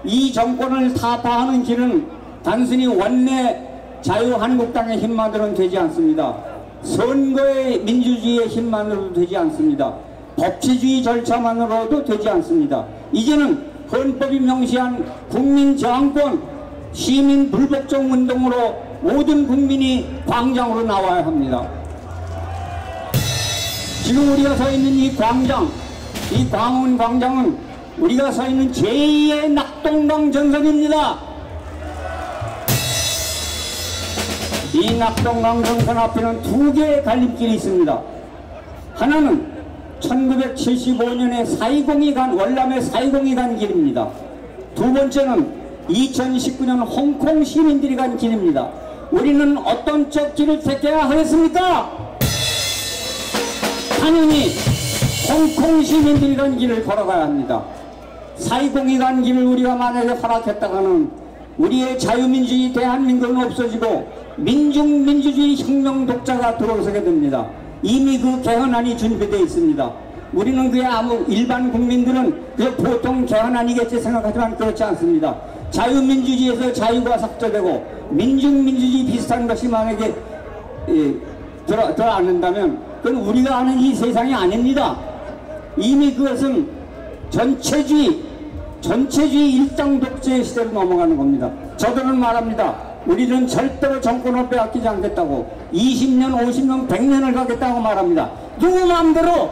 이 정권을 타파하는 길은 단순히 원내 자유한국당의 힘만으로는 되지 않습니다. 선거의 민주주의의 힘만으로도 되지 않습니다. 법치주의 절차만으로도 되지 않습니다. 이제는 헌법이 명시한 국민저항권, 시민 불복종 운동으로 모든 국민이 광장으로 나와야 합니다. 지금 우리가 서 있는 이 광장, 이 광화문 광장은 우리가 서 있는 제2의 낙동강 전선입니다. 이 낙동강 전선 앞에는 두 개의 갈림길이 있습니다. 하나는 1975년에 월남에 4.20이 간 길입니다. 두 번째는 2019년 홍콩 시민들이 간 길입니다. 우리는 어떤 쪽 길을 택해야 하겠습니까? 당연히 홍콩 시민들이 간 길을 걸어가야 합니다. 4.20이 간 길을 우리가 만약에 허락했다가는 우리의 자유민주주의 대한민국은 없어지고 민중민주주의 혁명 독자가 들어서게 됩니다. 이미 그 개헌안이 준비되어 있습니다. 우리는 그야 아무 일반 국민들은 그저 보통 개헌안이겠지 생각하지만 그렇지 않습니다. 자유민주주의에서 자유가 삭제되고 민중민주주의 비슷한 것이 만약에 들어앉는다면 그건 우리가 아는 이 세상이 아닙니다. 이미 그것은 전체주의 일당 독재의 시대로 넘어가는 겁니다. 저들은 말합니다. 우리는 절대로 정권을 빼앗기지 않겠다고 20년, 50년, 100년을 가겠다고 말합니다. 누구 마음대로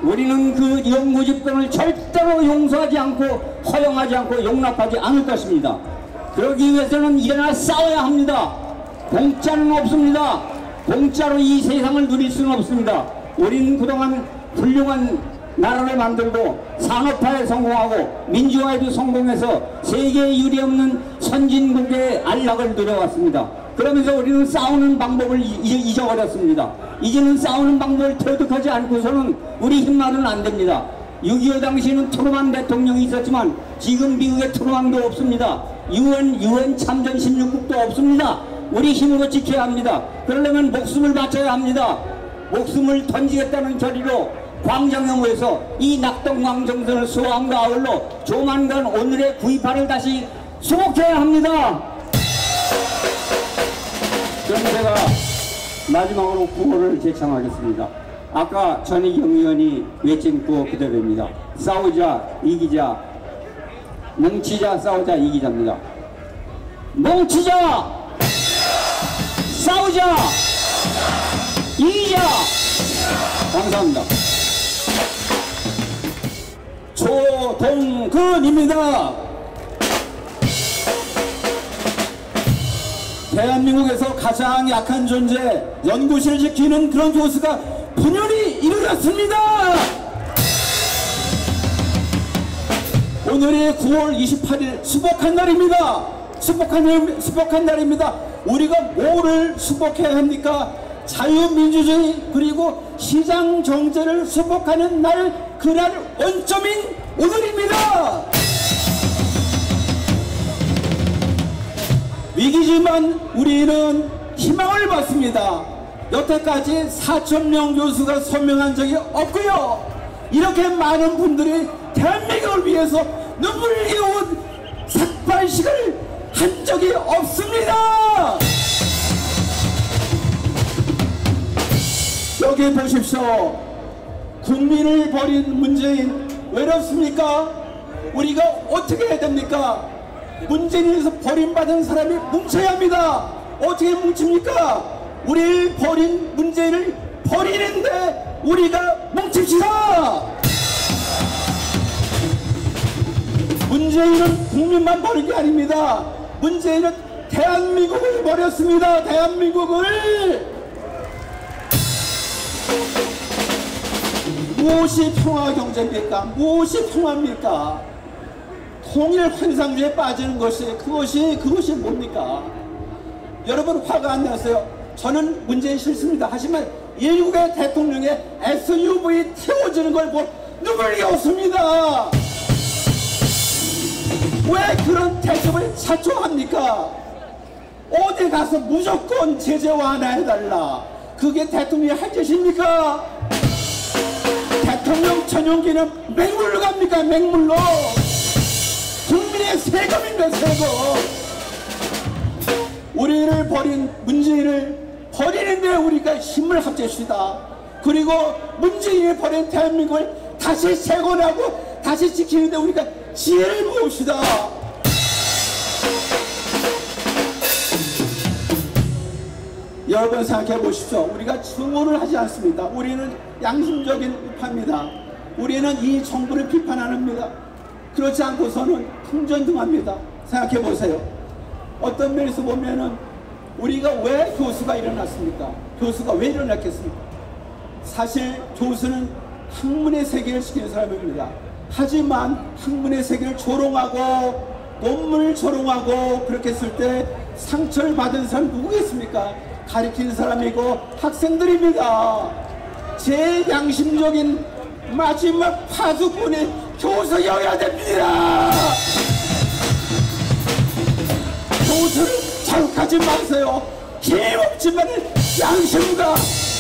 우리는 그 영구 집권을 절대로 용서하지 않고 허용하지 않고 용납하지 않을 것입니다. 그러기 위해서는 일어나 싸워야 합니다. 공짜는 없습니다. 공짜로 이 세상을 누릴 수는 없습니다. 우리는 그동안 훌륭한 나라를 만들고 산업화에 성공하고 민주화에도 성공해서 세계에 유례없는 선진국의 안락을 누려왔습니다. 그러면서 우리는 싸우는 방법을 잊어버렸습니다. 이제는 싸우는 방법을 터득하지 않고서는 우리 힘만은 안 됩니다. 6.25 당시에는 트루만 대통령이 있었지만 지금 미국에 트루만도 없습니다. UN 참전 16국도 없습니다. 우리 힘으로 지켜야 합니다. 그러려면 목숨을 바쳐야 합니다. 목숨을 던지겠다는 결의로 광장에 모여서 이 낙동강 정선을 수호함과 아울러 조만간 오늘의 9.28을 다시 수복해야 합니다. 그럼 제가 마지막으로 구호를 제청하겠습니다. 아까 전희경 의원이 외친 구호 그대로입니다. 싸우자 이기자, 뭉치자 싸우자 이기자입니다. 뭉치자 싸우자 이기자. 감사합니다. 조동근입니다. 대한민국에서 가장 약한 존재 연구실을 지키는 그런 교수가 분열이 일어났습니다. 오늘이 9월 28일 수복한 날입니다. 수복한 날입니다. 우리가 뭐를 수복해야 합니까? 자유민주주의 그리고 시장정제를 수복하는 날, 그날 원점인 오늘입니다. 위기지만 우리는 희망을 받습니다. 여태까지 4,000명 교수가 서명한 적이 없고요. 이렇게 많은 분들이 대한민국을 위해서 눈물겨운 삭발식을 한 적이 없습니다. 여기 보십시오. 국민을 버린 문재인 외롭습니까? 우리가 어떻게 해야 됩니까? 문재인에서 버림받은 사람이 뭉쳐야 합니다. 어떻게 뭉칩니까? 우리를 버린 문재인을 버리는데 우리가 뭉칩시다. 문재인은 국민만 버린 게 아닙니다. 문재인은 대한민국을 버렸습니다. 대한민국을. 무엇이 평화 경제입니까? 무엇이 평화입니까? 통일 환상주의에 빠지는 그것이 뭡니까? 여러분 화가 안 났어요. 저는 문재인 싫습니다. 하지만 일국의 대통령의 SUV 태워주는 걸 보고 눈물겨웠습니다. 왜 그런 대접을 자초합니까? 어디 가서 무조건 제재 완화해달라. 그게 대통령이 할 짓입니까? 대통령 전용기는 맹물로 갑니까? 맹물로. 국민의 세금입니다. 세금. 우리를 버린 문재인을 버리는데 우리가 힘을 합치시다. 그리고 문재인이 버린 대한민국을 다시 재건하고 다시 지키는데 우리가 지혜를 모읍시다. 여러분 생각해 보십시오. 우리가 증오를 하지 않습니다. 우리는 양심적인 우파입니다. 우리는 이 정부를 비판 안 합니다. 그렇지 않고서는 풍전등합니다. 생각해 보세요. 어떤 면에서 보면은 우리가 왜 교수가 일어났습니까? 교수가 왜 일어났겠습니까? 사실 교수는 학문의 세계를 지키는 사람입니다. 하지만 학문의 세계를 조롱하고 논문을 조롱하고 그렇게 했을 때 상처를 받은 사람 누구겠습니까? 가르치는 사람이고 학생들입니다. 제 양심적인 마지막 파수꾼이 교수여야 됩니다. 교수를 자극하지 마세요. 힘없지만 양심과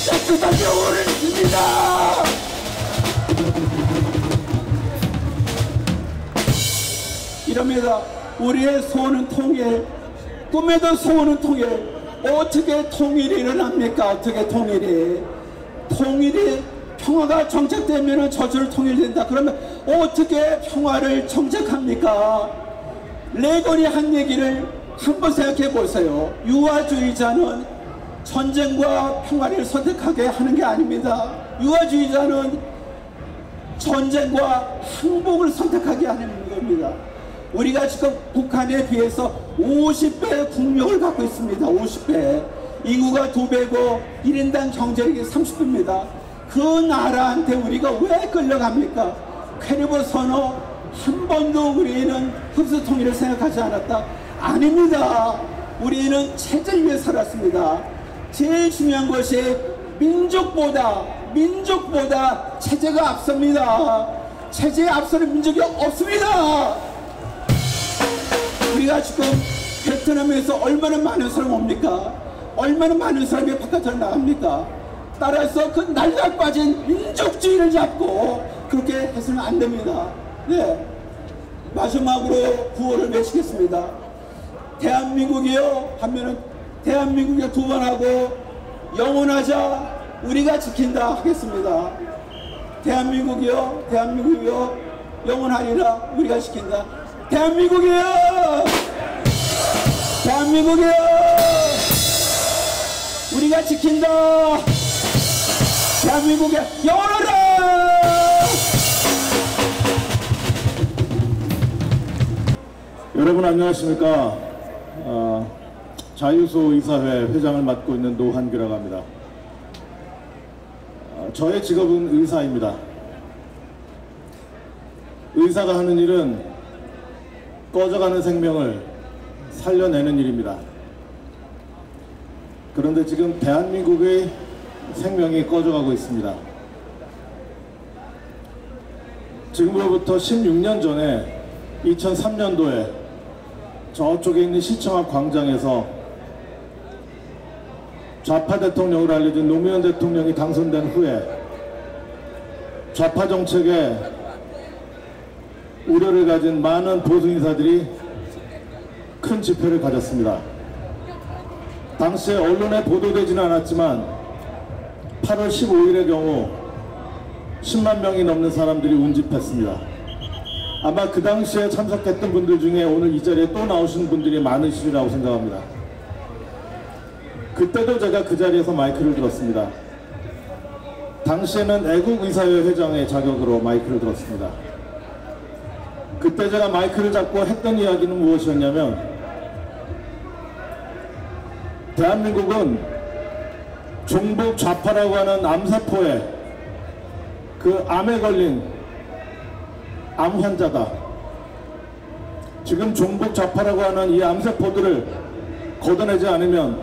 깨끗한 영혼을 줍니다. 이럽니다. 우리의 소원은 통일, 꿈에도 소원은 통일. 어떻게 통일이 일어납니까? 어떻게 통일이 평화가 정착되면 저절로 통일된다. 그러면 어떻게 평화를 정착합니까? 레건이 한 얘기를 한번 생각해 보세요. 유화주의자는 전쟁과 평화를 선택하게 하는 게 아닙니다. 유화주의자는 전쟁과 항복을 선택하게 하는 겁니다. 우리가 지금 북한에 비해서 50배의 국력을 갖고 있습니다. 50배. 인구가 2배고 1인당 경제력이 30배입니다. 그 나라한테 우리가 왜 끌려갑니까? 캐리브 선언 한 번도 우리는 흡수 통일을 생각하지 않았다. 아닙니다. 우리는 체제를 위해 살았습니다. 제일 중요한 것이 민족보다 체제가 앞섭니다. 체제에 앞서는 민족이 없습니다. 우리가 지금 베트남에서 얼마나 많은 사람이 옵니까? 얼마나 많은 사람이 바깥으로 나갑니까? 따라서 그 날가 빠진 민족주의를 잡고 그렇게 해서는 안 됩니다. 네. 마지막으로 구호를 외치겠습니다. 대한민국이요 하면은 대한민국에 두 번 하고 영원하자 우리가 지킨다 하겠습니다. 대한민국이요 영원하리라 우리가 지킨다. 대한민국이요 우리가 지킨다. 대한민국에 영원하라. 여러분 안녕하십니까. 자유소 이사회 회장을 맡고 있는 노한규라고 합니다. 저의 직업은 의사입니다. 의사가 하는 일은 꺼져가는 생명을 살려내는 일입니다. 그런데 지금 대한민국의 생명이 꺼져가고 있습니다. 지금으로부터 16년 전에 2003년도에 저쪽에 있는 시청 앞 광장에서 좌파 대통령으로 알려진 노무현 대통령이 당선된 후에 좌파 정책에 우려를 가진 많은 보수 인사들이 큰 집회를 가졌습니다. 당시에 언론에 보도되지는 않았지만 8월 15일의 경우 10만 명이 넘는 사람들이 운집했습니다. 아마 그 당시에 참석했던 분들 중에 오늘 이 자리에 또 나오신 분들이 많으시리라고 생각합니다. 그때도 제가 그 자리에서 마이크를 들었습니다. 당시에는 애국의사회 회장의 자격으로 마이크를 들었습니다. 그때 제가 마이크를 잡고 했던 이야기는 무엇이었냐면, 대한민국은 종북 좌파라고 하는 암세포에 그 암에 걸린 암 환자다. 지금 종북 좌파라고 하는 이 암세포들을 걷어내지 않으면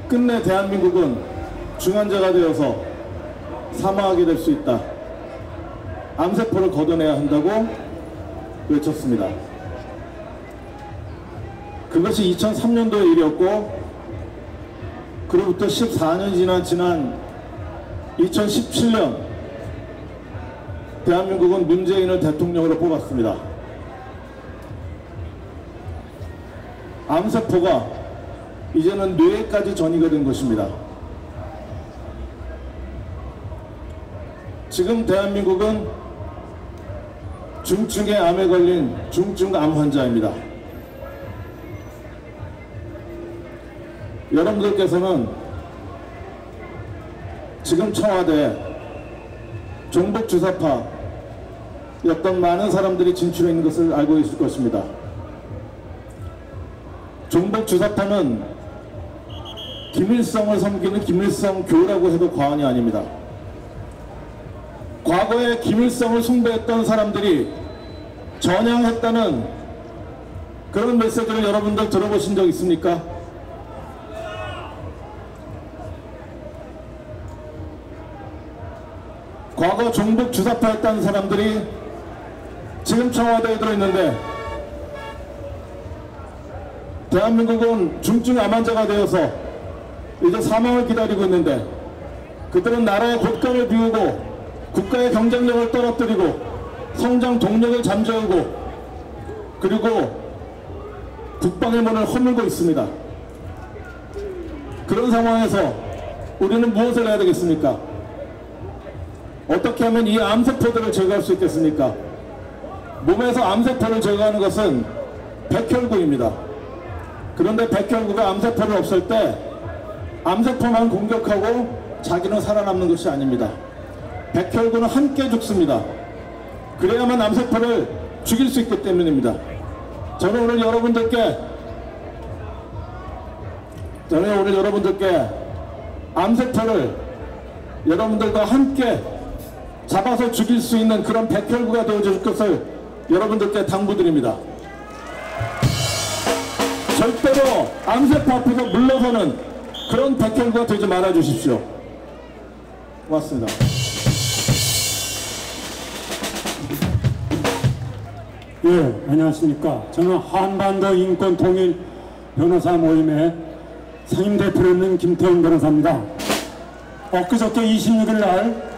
끝내 대한민국은 중환자가 되어서 사망하게 될 수 있다. 암세포를 걷어내야 한다고 외쳤습니다. 그것이 2003년도의 일이었고, 그로부터 14년이 지난 2017년 대한민국은 문재인을 대통령으로 뽑았습니다. 암세포가 이제는 뇌에까지 전이가 된 것입니다. 지금 대한민국은 중증의 암에 걸린 중증 암 환자입니다. 여러분들께서는 지금 청와대에 종북 주사파였던 많은 사람들이 진출해 있는 것을 알고 있을 것입니다. 종북 주사파는 김일성을 섬기는 김일성 교라고 해도 과언이 아닙니다. 과거에 김일성을 숭배했던 사람들이 전향했다는 그런 메시지를 여러분들 들어보신 적 있습니까? 과거 종북 주사파였다는 사람들이 지금 청와대에 들어있는데, 대한민국은 중증 암 환자가 되어서 이제 사망을 기다리고 있는데, 그들은 나라의 곳간을 비우고 국가의 경쟁력을 떨어뜨리고 성장 동력을 잠재우고 그리고 국방의 문을 허물고 있습니다. 그런 상황에서 우리는 무엇을 해야 되겠습니까? 어떻게 하면 이 암세포들을 제거할 수 있겠습니까? 몸에서 암세포를 제거하는 것은 백혈구입니다. 그런데 백혈구가 암세포를 없앨 때 암세포만 공격하고 자기는 살아남는 것이 아닙니다. 백혈구는 함께 죽습니다. 그래야만 암세포를 죽일 수 있기 때문입니다. 저는 오늘 여러분들께 암세포를 여러분들과 함께 잡아서 죽일 수 있는 그런 백혈구가 되어줄 것을 여러분들께 당부드립니다. 절대로 암세포 앞에서 물러서는 그런 백혈구가 되지 말아 주십시오. 고맙습니다. 예, 안녕하십니까. 저는 한반도 인권통일 변호사 모임의 상임대표로 있는 김태훈 변호사입니다. 엊그저께 26일 날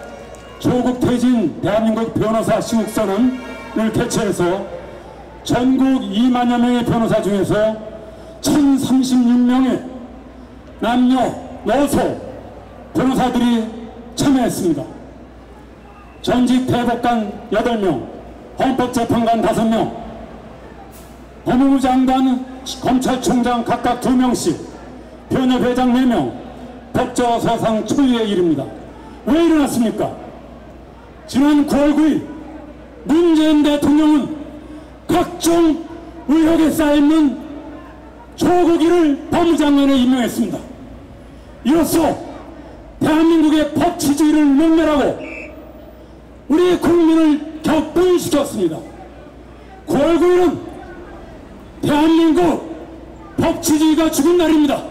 조국 퇴진 대한민국 변호사 시국선언을 개최해서 전국 2만여 명의 변호사 중에서 1036명의 남녀, 여소 변호사들이 참여했습니다. 전직 대법관 8명, 헌법재판관 5명, 법무부 장관, 검찰총장 각각 2명씩, 변협회장 4명, 법조서상 초유의 일입니다. 왜 일어났습니까? 지난 9월 9일 문재인 대통령은 각종 의혹에 쌓여있는 조국이를 법무장관에 임명했습니다. 이로써 대한민국의 법치주의를 목멸하고 우리 국민을 격분시켰습니다. 9월 9일은 대한민국 법치주의가 죽은 날입니다.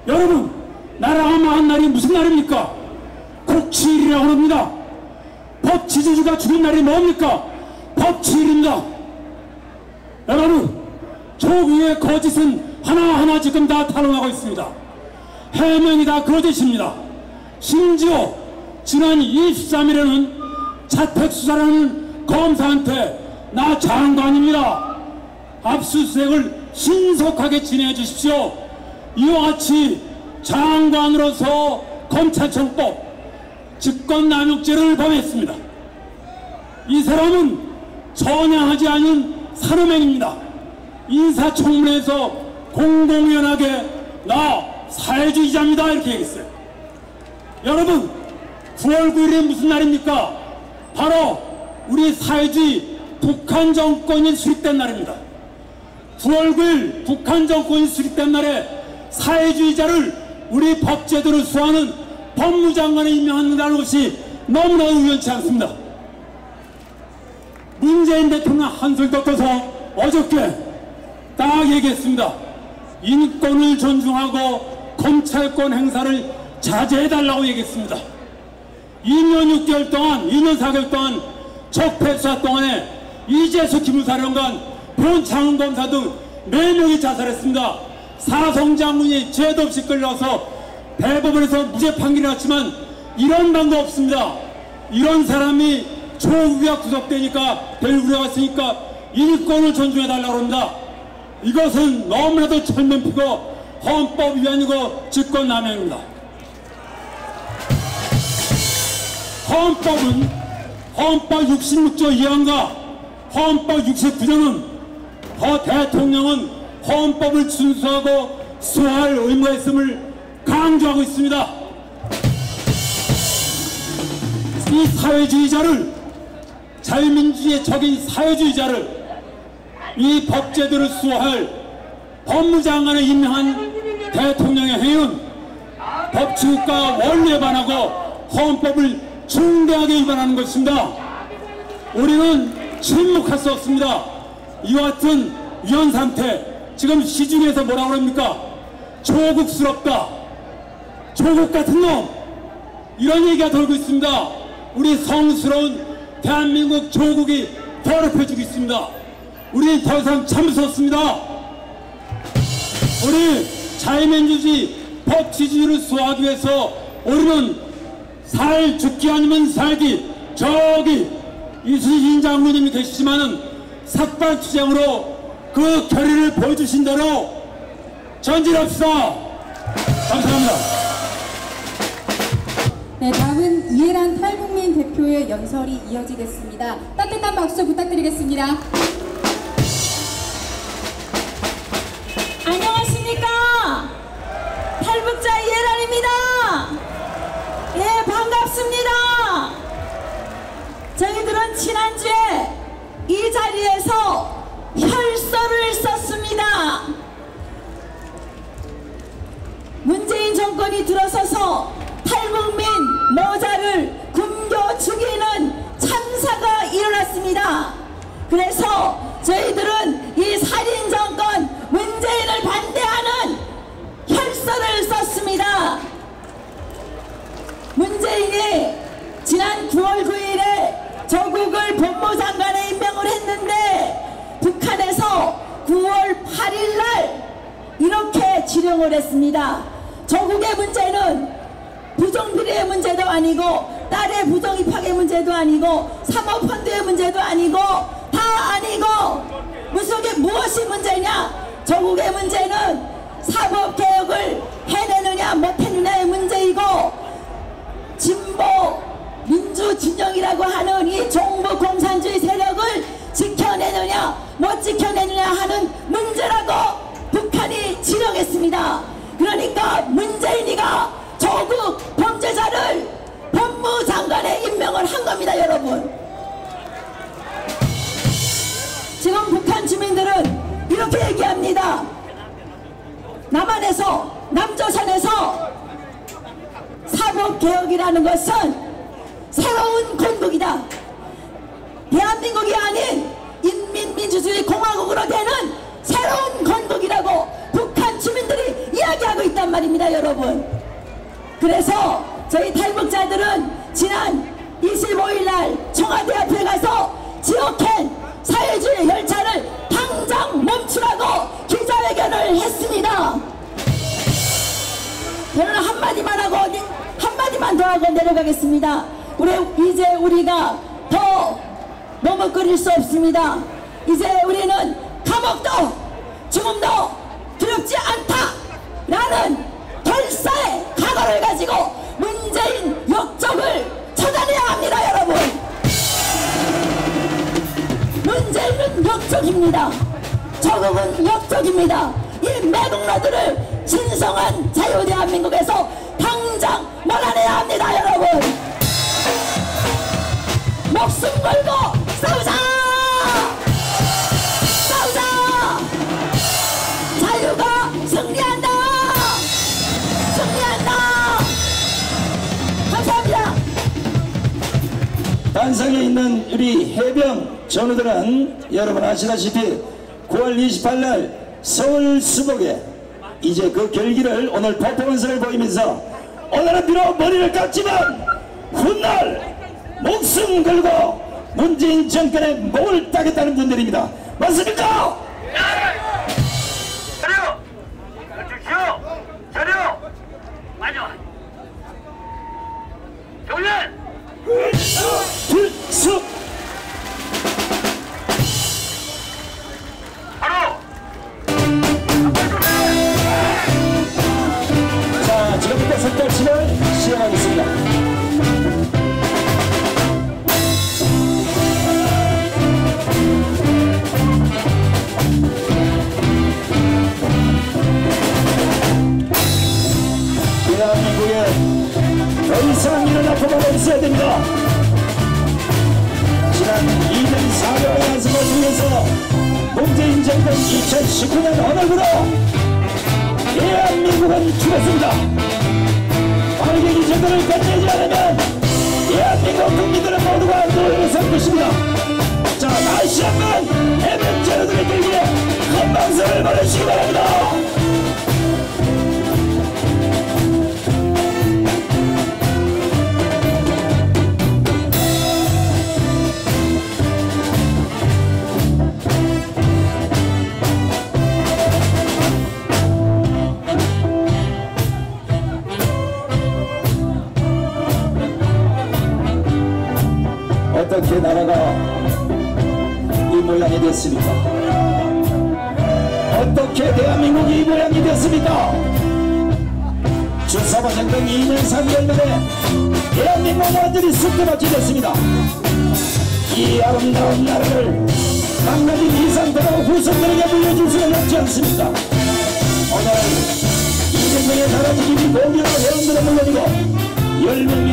여러분, 나라가 망한 날이 무슨 날입니까? 국치일이라고 합니다. 법치주의가 죽은 날이 뭡니까? 법치일입니다. 여러분, 조국의 거짓은 하나하나 지금 다 탄원하고 있습니다. 해명이 다 거짓입니다. 심지어 지난 23일에는 자택수사라는 검사한테 나 장관입니다. 압수수색을 신속하게 진행해 주십시오. 이와 같이 장관으로서 검찰청법 직권남용죄를 범했습니다. 이 사람은 전향하지 않은 산업행입니다. 인사청문회에서 공공연하게 나 사회주의자입니다 이렇게 얘기했어요. 여러분 9월 9일이 무슨 날입니까? 바로 우리 사회주의 북한 정권이 수립된 날입니다. 9월 9일 북한 정권이 수립된 날에 사회주의자를 우리 법제도로 수호하는 법무장관에 임명한다는 것이 너무나 우연치 않습니다. 문재인 대통령 한술 덮어서 어저께 딱 얘기했습니다. 인권을 존중하고 검찰권 행사를 자제해달라고 얘기했습니다. 2년 6개월 동안 2년 4개월 동안 적폐수사 동안에 이재수 기무사령관 변창훈검사 등 4명이 자살했습니다. 사성장군이 죄도 없이 끌려와서 대법원에서 무죄 판결이 났지만 이런 방도 없습니다. 이런 사람이 조국이가 구속되니까 될 우려가 있으니까 인권을 존중해달라고 합니다. 이것은 너무나도 철면피고 헌법 위반이고 직권남용입니다. 헌법 66조 2항과 헌법 69조는 대통령은 헌법을 준수하고 수호할 의무가 있음을 강조하고 있습니다. 이 사회주의자를 자유민주주의의 적인 사회주의자를 이 법제도를 수호할 법무장관에 임명한 대통령의 행위는 법치국가 원리에 반하고 헌법을 중대하게 위반하는 것입니다. 우리는 침묵할 수 없습니다. 이와 같은 위헌 상태 지금 시중에서 뭐라고 합니까? 조국스럽다, 조국 같은 놈, 이런 얘기가 돌고 있습니다. 우리 성스러운 대한민국 조국이 더럽혀지고 있습니다. 우리 더 이상 참을 수 없습니다. 우리 자유민주주의 법치주의를 수호하기 위해서 우리는 죽기 아니면 살기, 저기 이순신 장군님이 계시지만은 삭발투쟁으로 그 결의를 보여주신 대로 전진합시다. 감사합니다. 네, 다음은 이해란 탈북민 대표의 연설이 이어지겠습니다. 따뜻한 박수 부탁드리겠습니다. 안녕하십니까? 탈북자 이해란입니다. 예, 반갑습니다. 저희들은 지난주에 이 자리에서 혈서를 썼습니다. 문재인 정권이 들어서서 탈북민 모자를 굶겨 죽이는 참사가 일어났습니다. 그래서 저희들은 이 살인정권 문재인을 반대하는 혈서를 썼습니다. 문재인이 지난 9월 9일에 조국을 법무장관에 임명을 했는데 북한에서 9월 8일날 이렇게 지령을 했습니다. 조국의 문제는 부정비리의 문제도 아니고 딸의 부정입학의 문제도 아니고 사모펀드의 문제도 아니고 다 아니고 무엇이 문제냐? 조국의 문제는 사법개혁을 해내느냐 못해내느냐의 문제이고 진보 민주진영이라고 하는 이 종북 공산주의 세력을 지켜내느냐 못 지켜내느냐 하는 문제라고 북한이 지령했습니다. 그러니까 문재인이가 조국 범죄자를 법무장관에 임명을 한 겁니다. 여러분, 지금 북한 주민들은 이렇게 얘기합니다. 남한에서 남조선에서 사법개혁이라는 것은 새로운 건국이다. 대한민국이 아닌 인민민주주의 공화국으로 되는 새로운 건국이라고 북한 주민들이 이야기하고 있단 말입니다. 여러분, 그래서 저희 탈북자들은 지난 25일날 청와대 앞에 가서 지옥행 사회주의 열차를 당장 멈추라고 기자회견을 했습니다. 저는 한마디만 하고 한마디만 더 나아가 내려가겠습니다. 이제 우리가 더 머뭇거릴 수 없습니다. 이제 우리는 감옥도 죽음도 두렵지 않다라는 결사의 각오를 가지고 문재인 역적을 처단해야 합니다. 여러분, 문재인은 역적입니다. 저국은 역적입니다. 이 매국노들을 신성한 자유대한민국에서 당장 몰아내야 합니다. 여러분, 목숨 걸고 싸우자! 싸우자! 자유가 승리한다! 승리한다! 감사합니다. 단상에 있는 우리 해병 전우들은 여러분 아시다시피 9월 28일 서울 수복에 이제 그 결기를 오늘 퍼포먼스를 보이면서 오늘은 비록 머리를 깎지만 훗날 목숨 걸고 문재인 정권의 목을 따겠다는 분들입니다. 맞습니까? 자료! 주십시오! 자료! 맞아! 정련! 불수! 바로! 자, 지금부터 석달치를 시작하겠습니다. 대한민국에 더 이상 이런 아픔은 없어야 됩니다. 지난 2년 4개월의 연습을 위해서 문재인 정권 2019년 오늘부로 대한민국은 죽었습니다. 만약에 이 정권을 끝내지 않으면 대한민국 국민들은 모두가 노예로 살 것입니다. 자, 다시 한번 해병 전우들의 길기에 큰 박수를 보내주시기 바랍니다. 어떻게 나라가 이 모양이 됐습니까? 어떻게 대한민국이 이 모양이 됐습니까? 주사바 정권 2년 3개월 만에 대한민국은 완전히 쑥대밭이 됐습니다. 이 아름다운 나라를 망가진 이 상태로 후손들에게 물려줄 수는 없지 않습니까? 오늘 200명의 나라지킴이 공개로 회원들을 물러지고 10명의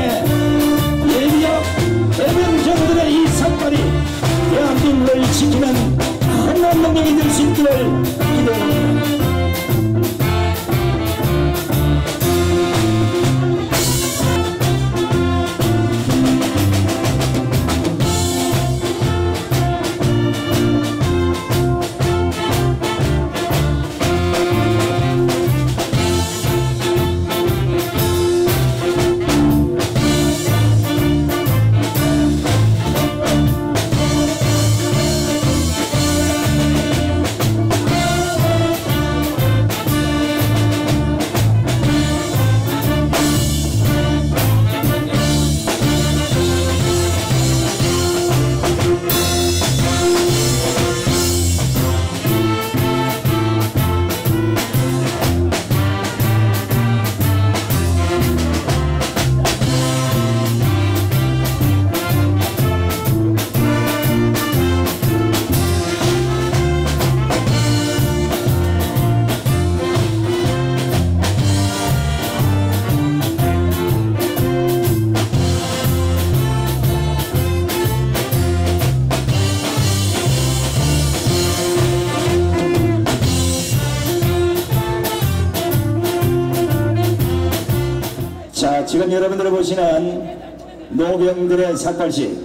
예비역 해병 전우들의 이 삭발이 대한민국을 지키는 큰 운동력이 될 수 있기를 기대합니다. 자, 지금 여러분들이 보시는 노병들의 삭발식,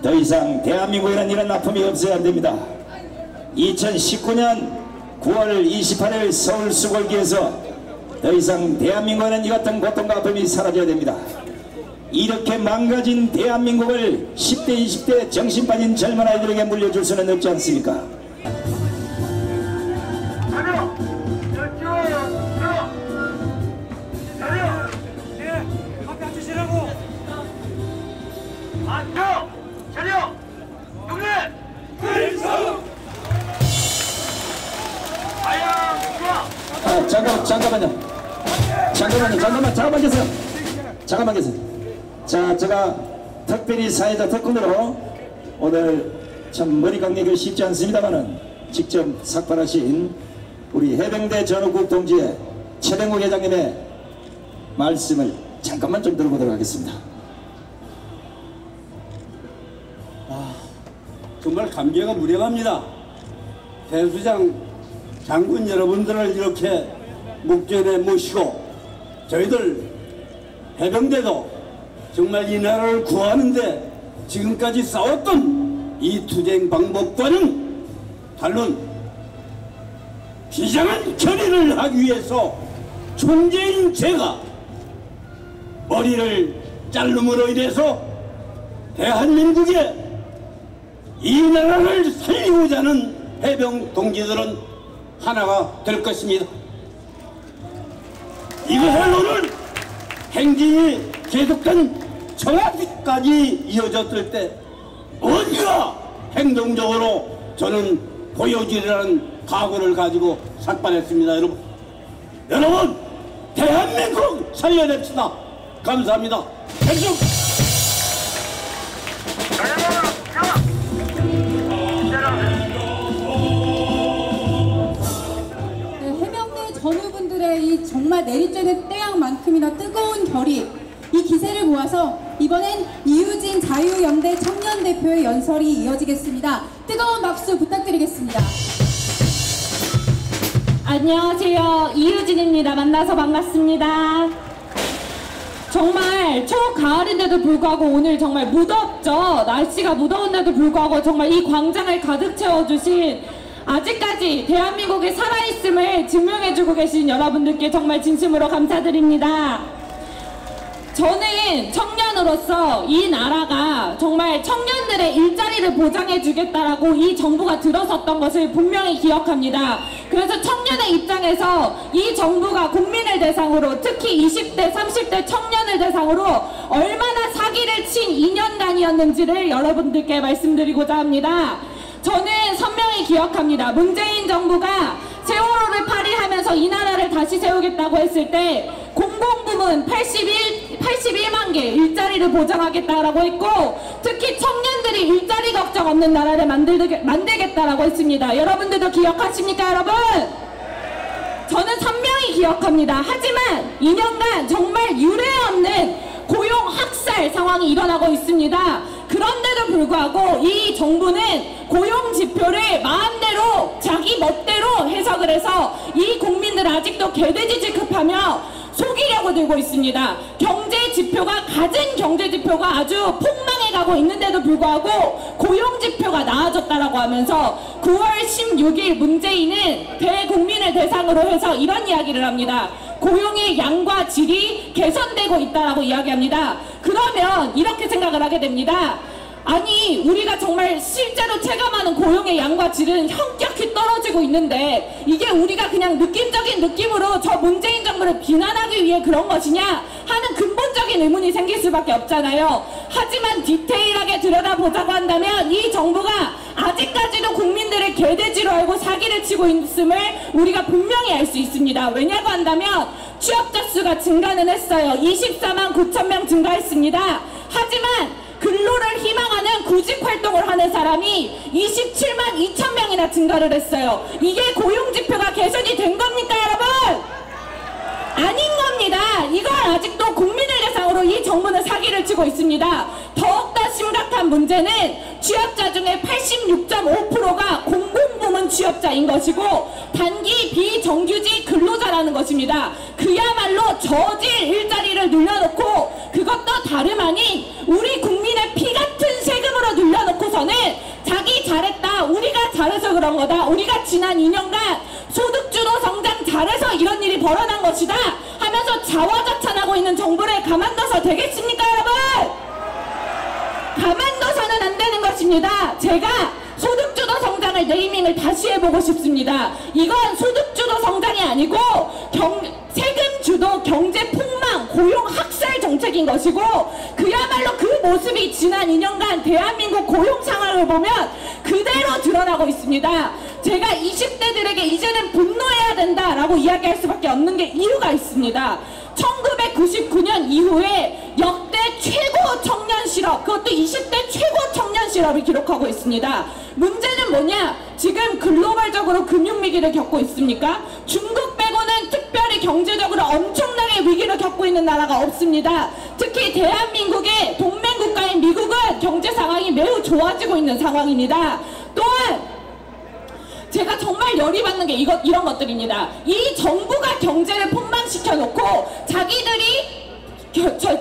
더 이상 대한민국에는 이런 아픔이 없어야 됩니다. 2019년 9월 28일 서울 수골기에서 더 이상 대한민국에는 이 같은 고통과 아픔이 사라져야 됩니다. 이렇게 망가진 대한민국을 10대 20대 정신 빠진 젊은 아이들에게 물려줄 수는 없지 않습니까? 자료! 자료! 자료! 예! 앞에 앉으시라고! 잠깐만 계세요. 잠깐만 계세요. 자, 제가 특별히 사회자 특권으로 오늘 참 머리 감기가 쉽지 않습니다만은 직접 삭발하신 우리 해병대 전우국 동지의 최병욱 회장님의 말씀을 잠깐만 좀 들어보도록 하겠습니다. 정말 감개가 무량합니다. 대수장 장군 여러분들을 이렇게 목전에 모시고 저희들 해병대도 정말 이 나라를 구하는데 지금까지 싸웠던 이 투쟁 방법과는 다른 비장한 결의를 하기 위해서 총재인 제가 머리를 자름으로 인해서 대한민국의 이 나라를 살리고자 하는 해병 동지들은 하나가 될 것입니다. 이것을 오늘 행진이 계속된 청와대까지 이어졌을 때 뭔가 행동적으로 저는 보여주리라는 각오를 가지고 삭발했습니다. 여러분 대한민국 살려냅시다. 감사합니다. 백성 해병대 전우분들의 이 정말 내리쬐는 태양만큼이나 뜨거운 결의, 이 기세를 모아서 이번엔 이유진 자유연대 청년대표의 연설이 이어지겠습니다. 뜨거운 박수 부탁드리겠습니다. 안녕하세요. 이유진입니다. 만나서 반갑습니다. 정말 초가을인데도 불구하고 오늘 정말 무덥죠. 날씨가 무더운데도 불구하고 정말 이 광장을 가득 채워주신, 아직까지 대한민국이 살아있음을 증명해주고 계신 여러분들께 정말 진심으로 감사드립니다. 저는 청년으로서 이 나라가 정말 청년들의 일자리를 보장해주겠다라고 이 정부가 들어섰던 것을 분명히 기억합니다. 그래서 청년의 입장에서 이 정부가 국민을 대상으로, 특히 20대, 30대 청년을 대상으로 얼마나 사기를 친 2년간이었는지를 여러분들께 말씀드리고자 합니다. 저는 선명히 기억합니다. 문재인 정부가 세월호를 발의하면서 이 나라를 다시 세우겠다고 했을 때 공공부문 81만 개 일자리를 보장하겠다라고 했고, 특히 청년들이 일자리 걱정 없는 나라를 만들겠다라고 했습니다. 여러분들도 기억하십니까, 여러분? 저는 선명히 기억합니다. 하지만 2년간 정말 유례없는 고용 학살 상황이 일어나고 있습니다. 그런데도 불구하고 이 정부는 고용 지표를 마음대로 자기 멋대로 해석을 해서 이 국민들 아직도 개돼지 취급하며 속이려고 들고 있습니다. 경제 지표가, 가진 경제 지표가 아주 폭망해 가고 있는데도 불구하고 고용 지표가 나아졌다라고 하면서 9월 16일 문재인은 대국민을 대상으로 해서 이런 이야기를 합니다. 고용의 양과 질이 개선되고 있다라고 이야기합니다. 그러면 이렇게 생각을 하게 됩니다. 아니, 우리가 정말 실제로 체감하는 고용의 양과 질은 현격히 떨어지고 있는데 이게 우리가 그냥 느낌적인 느낌으로 저 문재인 정부를 비난하기 위해 그런 것이냐 하는 근본적인 의문이 생길 수밖에 없잖아요. 하지만 디테일하게 들여다보자고 한다면 이 정부가 아직까지도 국민들을 개돼지로 알고 사기를 치고 있음을 우리가 분명히 알 수 있습니다. 왜냐고 한다면 취업자 수가 증가는 했어요. 24만 9천 명 증가했습니다. 하지만 근로를 희망하는 구직 활동을 하는 사람이 27만 2천 명이나 증가를 했어요. 이게 고용지표가 개선이 된 겁니까, 여러분? 아닌 겁니다. 이걸 아직도 국민을 대상으로 이 정부는 사기를 치고 있습니다. 더욱더 심각한 문제는 취업자 중에 86.5%가 공공부문 취업자인 것이고 단기 비정규직 근로자라는 것입니다. 그야말로 저질 일자리를 늘려놓고 그것도 다름 아닌 우리 국민의 피 같은 세금으로 늘려놓고서는 자기 잘했다, 우리가 잘해서 그런 거다, 우리가 지난 2년간 소득주도 성장 잘해서 이런 일이 벌어난 것이다 하면서 자화자찬하고 있는 정부를 가만둬서 되겠습니까, 여러분? 가만둬서는 안 되는 것입니다. 제가 소득주도 성장을 네이밍을 다시 해보고 싶습니다. 이건 소득주도 성장이 아니고 세금주도 경제폭망, 고용학살 정책인 것이고 그야말로 그 모습이 지난 2년간 대한민국 고용 상황을 보면 그대로 드러나고 있습니다. 제가 20대들에게 이제는 분노해야 된다라고 이야기할 수밖에 없는 게 이유가 있습니다. 1999년 이후에 역대 최고 청년 실업, 그것도 20대 최고 청년 실업을 기록하고 있습니다. 문제는 뭐냐? 지금 글로벌적으로 금융위기를 겪고 있습니까? 중국 빼고는 특별히 경제적으로 엄청나게 위기를 겪고 있는 나라가 없습니다. 특히 대한민국의 동맹국가인 미국은 경제 상황이 매우 좋아지고 있는 상황입니다. 또한 제가 정말 열이 받는 게 이런 것들입니다. 이 정부가 경제를 폭망시켜 놓고 자기들이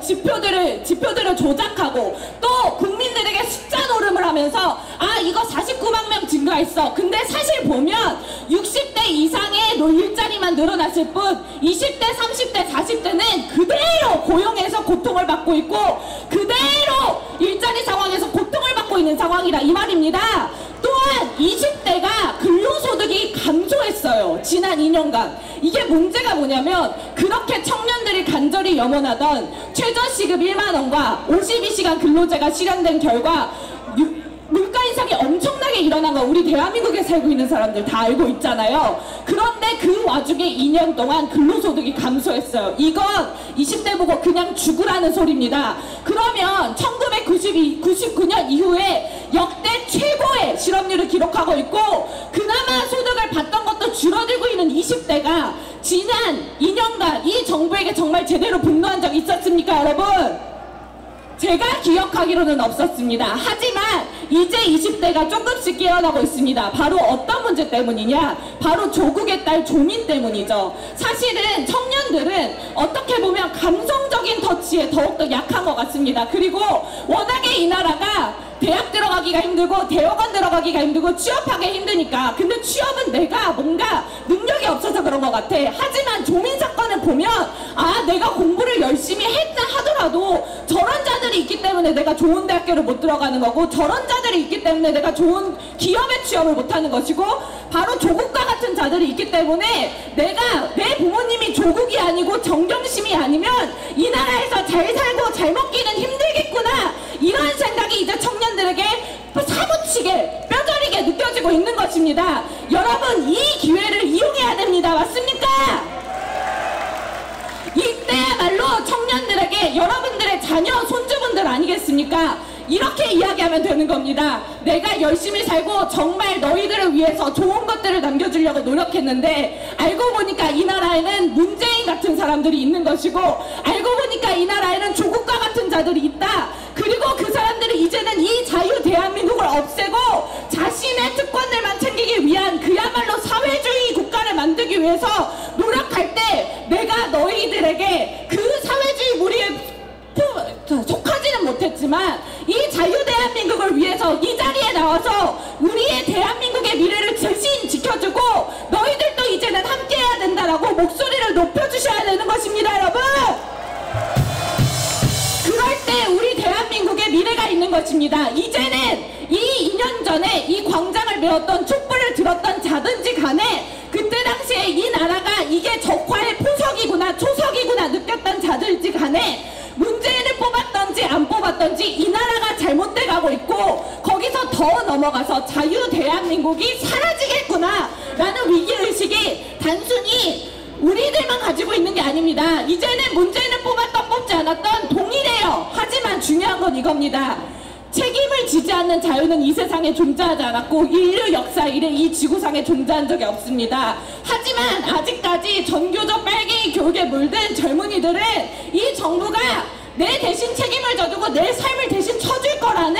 지표들을 조작하고 또 국민들에게 숫자 노름을 하면서 아 이거 49만 명 증가했어. 근데 사실 보면 60대 이상의 일자리만 늘어났을 뿐 20대, 30대, 40대는 그대로 고용에서 고통을 받고 있고 그대로 일자리 상황에서 고통을 받고 있는 상황이라 이 말입니다. 또한 20대가 근로소득이 감소했어요. 지난 2년간. 이게 문제가 뭐냐면 그렇게 청년들이 간절히 염원하던 최저시급 1만원과 52시간 근로제가 실현된 결과 물가 인상이 엄청나게 일어난 거 우리 대한민국에 살고 있는 사람들 다 알고 있잖아요. 그런데 그 와중에 2년 동안 근로소득이 감소했어요. 이건 20대 보고 그냥 죽으라는 소리입니다. 그러면 1999년 이후에 역대 최고의 실업률을 기록하고 있고 그나마 소득을 받던 것도 줄어들고 있는 20대가 지난 2년간 이 정부에게 정말 제대로 분노한 적 있었습니까, 여러분? 제가 기억하기로는 없었습니다. 하지만 이제 20대가 조금씩 깨어나고 있습니다. 바로 어떤 문제 때문이냐? 바로 조국의 딸 조민 때문이죠. 사실은 청년들은 어떻게 보면 감성적인 터치에 더욱더 약한 것 같습니다. 그리고 워낙에 이 나라가 대학 들어가기가 힘들고 대학원 들어가기가 힘들고 취업하기 힘드니까 근데 취업은 내가 뭔가 능력이 없어서 그런 것 같아. 하지만 조민 사건을 보면 아 내가 공부를 열심히 했다 하더라도 저런 자들이 있기 때문에 내가 좋은 대학교를 못 들어가는 거고 저런 자들이 있기 때문에 내가 좋은 기업에 취업을 못하는 것이고 바로 조국과 같은 자들이 있기 때문에 내가 내 부모님이 조국이 아니고 정경심이 아니면 이 나라에서 잘 살고 잘 먹기는 힘들겠구나 이런 생각이 이제 청년들에게 사무치게 뼈저리게 느껴지고 있는 것입니다. 여러분 이 기회를 이용해야 됩니다. 맞습니까? 이때야말로 청년들에게 여러분들의 자녀 손주분들 아니겠습니까? 이렇게 이야기하면 되는 겁니다. 내가 열심히 살고 정말 너희들을 위해서 좋은 것들을 남겨주려고 노력했는데 알고 보니까 이 나라에는 문재인 같은 사람들이 있는 것이고 알고 보니까 이 나라에는 조국과 같은 자들이 있다. 그리고 그 사람들이 이제는 이 자유 대한민국을 없애고 자신의 특권들만 챙기기 위한 그야말로 사회주의 국가를 만들기 위해서 노력할 때 내가 너희들에게 그 사회주의 무리에 속하지는 못했지만 이 자유 대한민국을 위해서 이 자리에 나와서 우리의 대한민국의 미래를 대신 지켜주고 너희들도 이제는 함께해야 된다라고 목소리를 높여주셔야 되는 것입니다. 여러분 그럴 때 우리 대한민국의 미래가 있는 것입니다. 이제는 이 2년 전에 이 광장을 메웠던 촛불을 들었던 자든지 간에 그때 당시에 이 나라가 이게 적화의 포석이구나 초석이구나 느꼈던 자들지 간에 문재인을 뽑았던지 안 뽑았던지 이 나라가 잘못돼 가고 있고 거기서 더 넘어가서 자유 대한민국이 사라지겠구나 라는 위기의식이 단순히 우리들만 가지고 있는 게 아닙니다. 이제는 문재인을 뽑았던 뽑지 않았던 동일해요. 하지만 중요한 건 이겁니다. 책임을 지지 않는 자유는 이 세상에 존재하지 않았고 인류 역사 이래 이 지구상에 존재한 적이 없습니다. 하지만 아직까지 전교조 빨갱이 교육에 물든 젊은이들은 이 정부가 내 대신 책임을 져주고 내 삶을 대신 쳐줄 거라는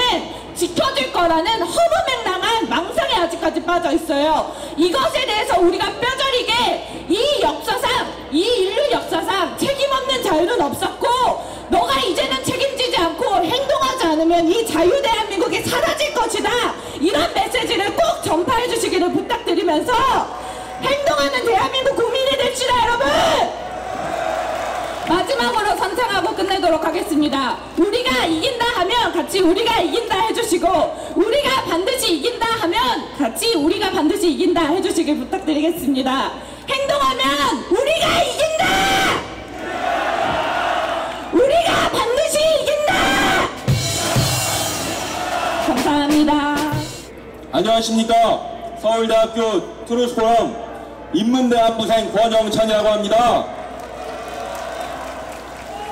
지켜줄 거라는 허무맹랑한 망상에 아직까지 빠져 있어요. 이것에 대해서 우리가 뼈저리게 이 역사상 이 인류 역사상 책임 없는 자유는 없었고 너가 이제는 책임지지 않고 행동하지 않으면 이 자유 대한민국이 사라질 것이다. 이런 메시지를 꼭 전파해 주시기를 부탁드리면서 행동하는 대한민국 국민이 됩시다. 여러분 마지막으로 선창하고 끝내도록 하겠습니다. 우리가 이긴다 하면 같이 우리가 이긴다 해주시고 우리가 반드시 이긴다 하면 같이 우리가 반드시 이긴다 해주시길 부탁드리겠습니다. 행동하면 우리가 이긴다! 우리가 반드시 이긴다! 감사합니다. 안녕하십니까. 서울대학교 트루스포럼 인문대 학부생 권영찬이라고 합니다.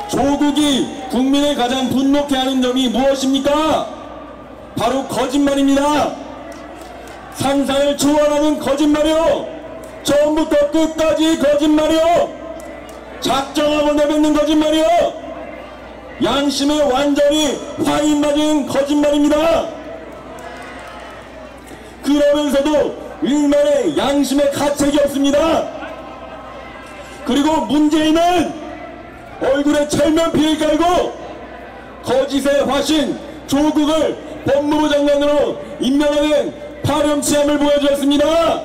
조국이 국민을 가장 분노케 하는 점이 무엇입니까? 바로 거짓말입니다. 상상을 초월하는 거짓말이요. 처음부터 끝까지 거짓말이요. 작정하고 내뱉는 거짓말이요. 양심에 완전히 화인 맞은 거짓말입니다. 그러면서도 일말의 양심의 가책이 없습니다. 그리고 문재인은 얼굴에 철면피를 깔고 거짓의 화신 조국을 법무부 장관으로 임명하는 파렴치함을 보여주었습니다.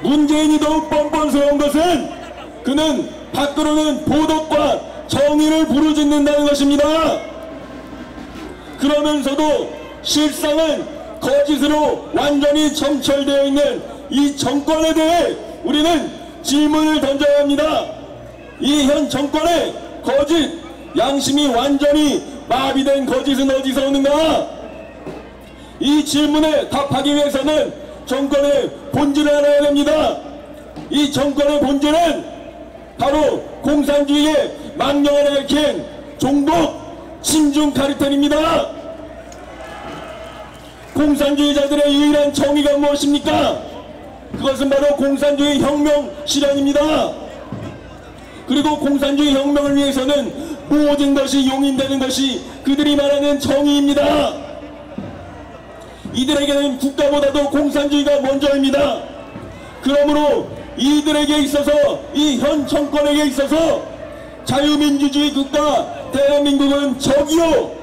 문재인이 더욱 뻔뻔스러운 것은 그는 밖으로는 도덕과 정의를 부르짖는다는 것입니다. 그러면서도 실상은 거짓으로 완전히 점철되어 있는 이 정권에 대해 우리는 질문을 던져야 합니다. 이 현 정권의 거짓, 양심이 완전히 마비된 거짓은 어디서 오는가? 이 질문에 답하기 위해서는 정권의 본질을 알아야 됩니다. 이 정권의 본질은 바로 공산주의의 망령을 일으킨 종북 친중 카르텔입니다. 공산주의자들의 유일한 정의가 무엇입니까? 그것은 바로 공산주의 혁명 실현입니다. 그리고 공산주의 혁명을 위해서는 모든 것이 용인되는 것이 그들이 말하는 정의입니다. 이들에게는 국가보다도 공산주의가 먼저입니다. 그러므로 이들에게 있어서, 이 현 정권에게 있어서 자유민주주의 국가 대한민국은 적이요,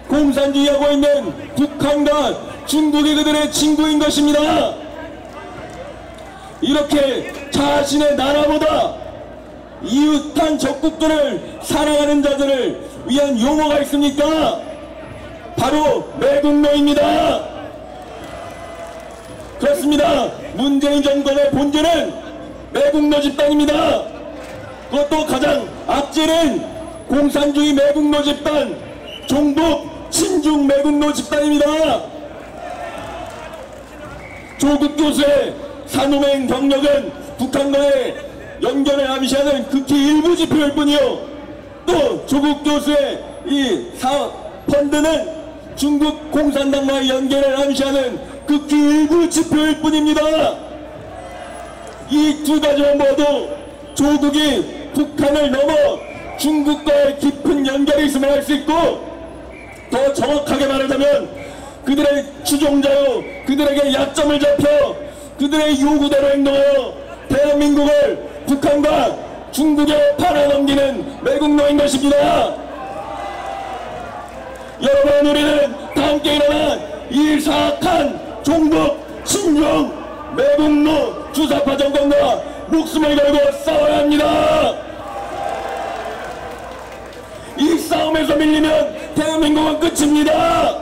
공산주의하고 있는 북한과 중국이 그들의 친구인 것입니다. 이렇게 자신의 나라보다 이웃한 적국들을 사랑하는 자들을 위한 용어가 있습니까? 바로 매국노입니다. 그렇습니다. 문재인 정권의 본질은 매국노 집단입니다. 그것도 가장 악질은 공산주의 매국노 집단, 종북 친중 매국노 집단입니다. 조국 교수의 산호맹 경력은 북한과의 연결을 암시하는 극히 일부 지표일 뿐이요, 또 조국 교수의 이 펀드는 중국 공산당과의 연결을 암시하는 극히 일부 지표일 뿐입니다. 이 두 가지만 모두 조국이 북한을 넘어 중국과의 깊은 연결이 있음을 알 수 있고, 더 정확하게 말하자면 그들의 추종자요, 그들에게 약점을 잡혀 그들의 요구대로 행동하여 대한민국을 북한과 중국에 팔아넘기는 매국노인 것입니다. 여러분, 우리는 다 함께 일어나 이 사악한 종북 친중 매국노 주사파 정권과 목숨을 걸고 싸워야 합니다. 이 싸움에서 밀리면 대한민국은 끝입니다.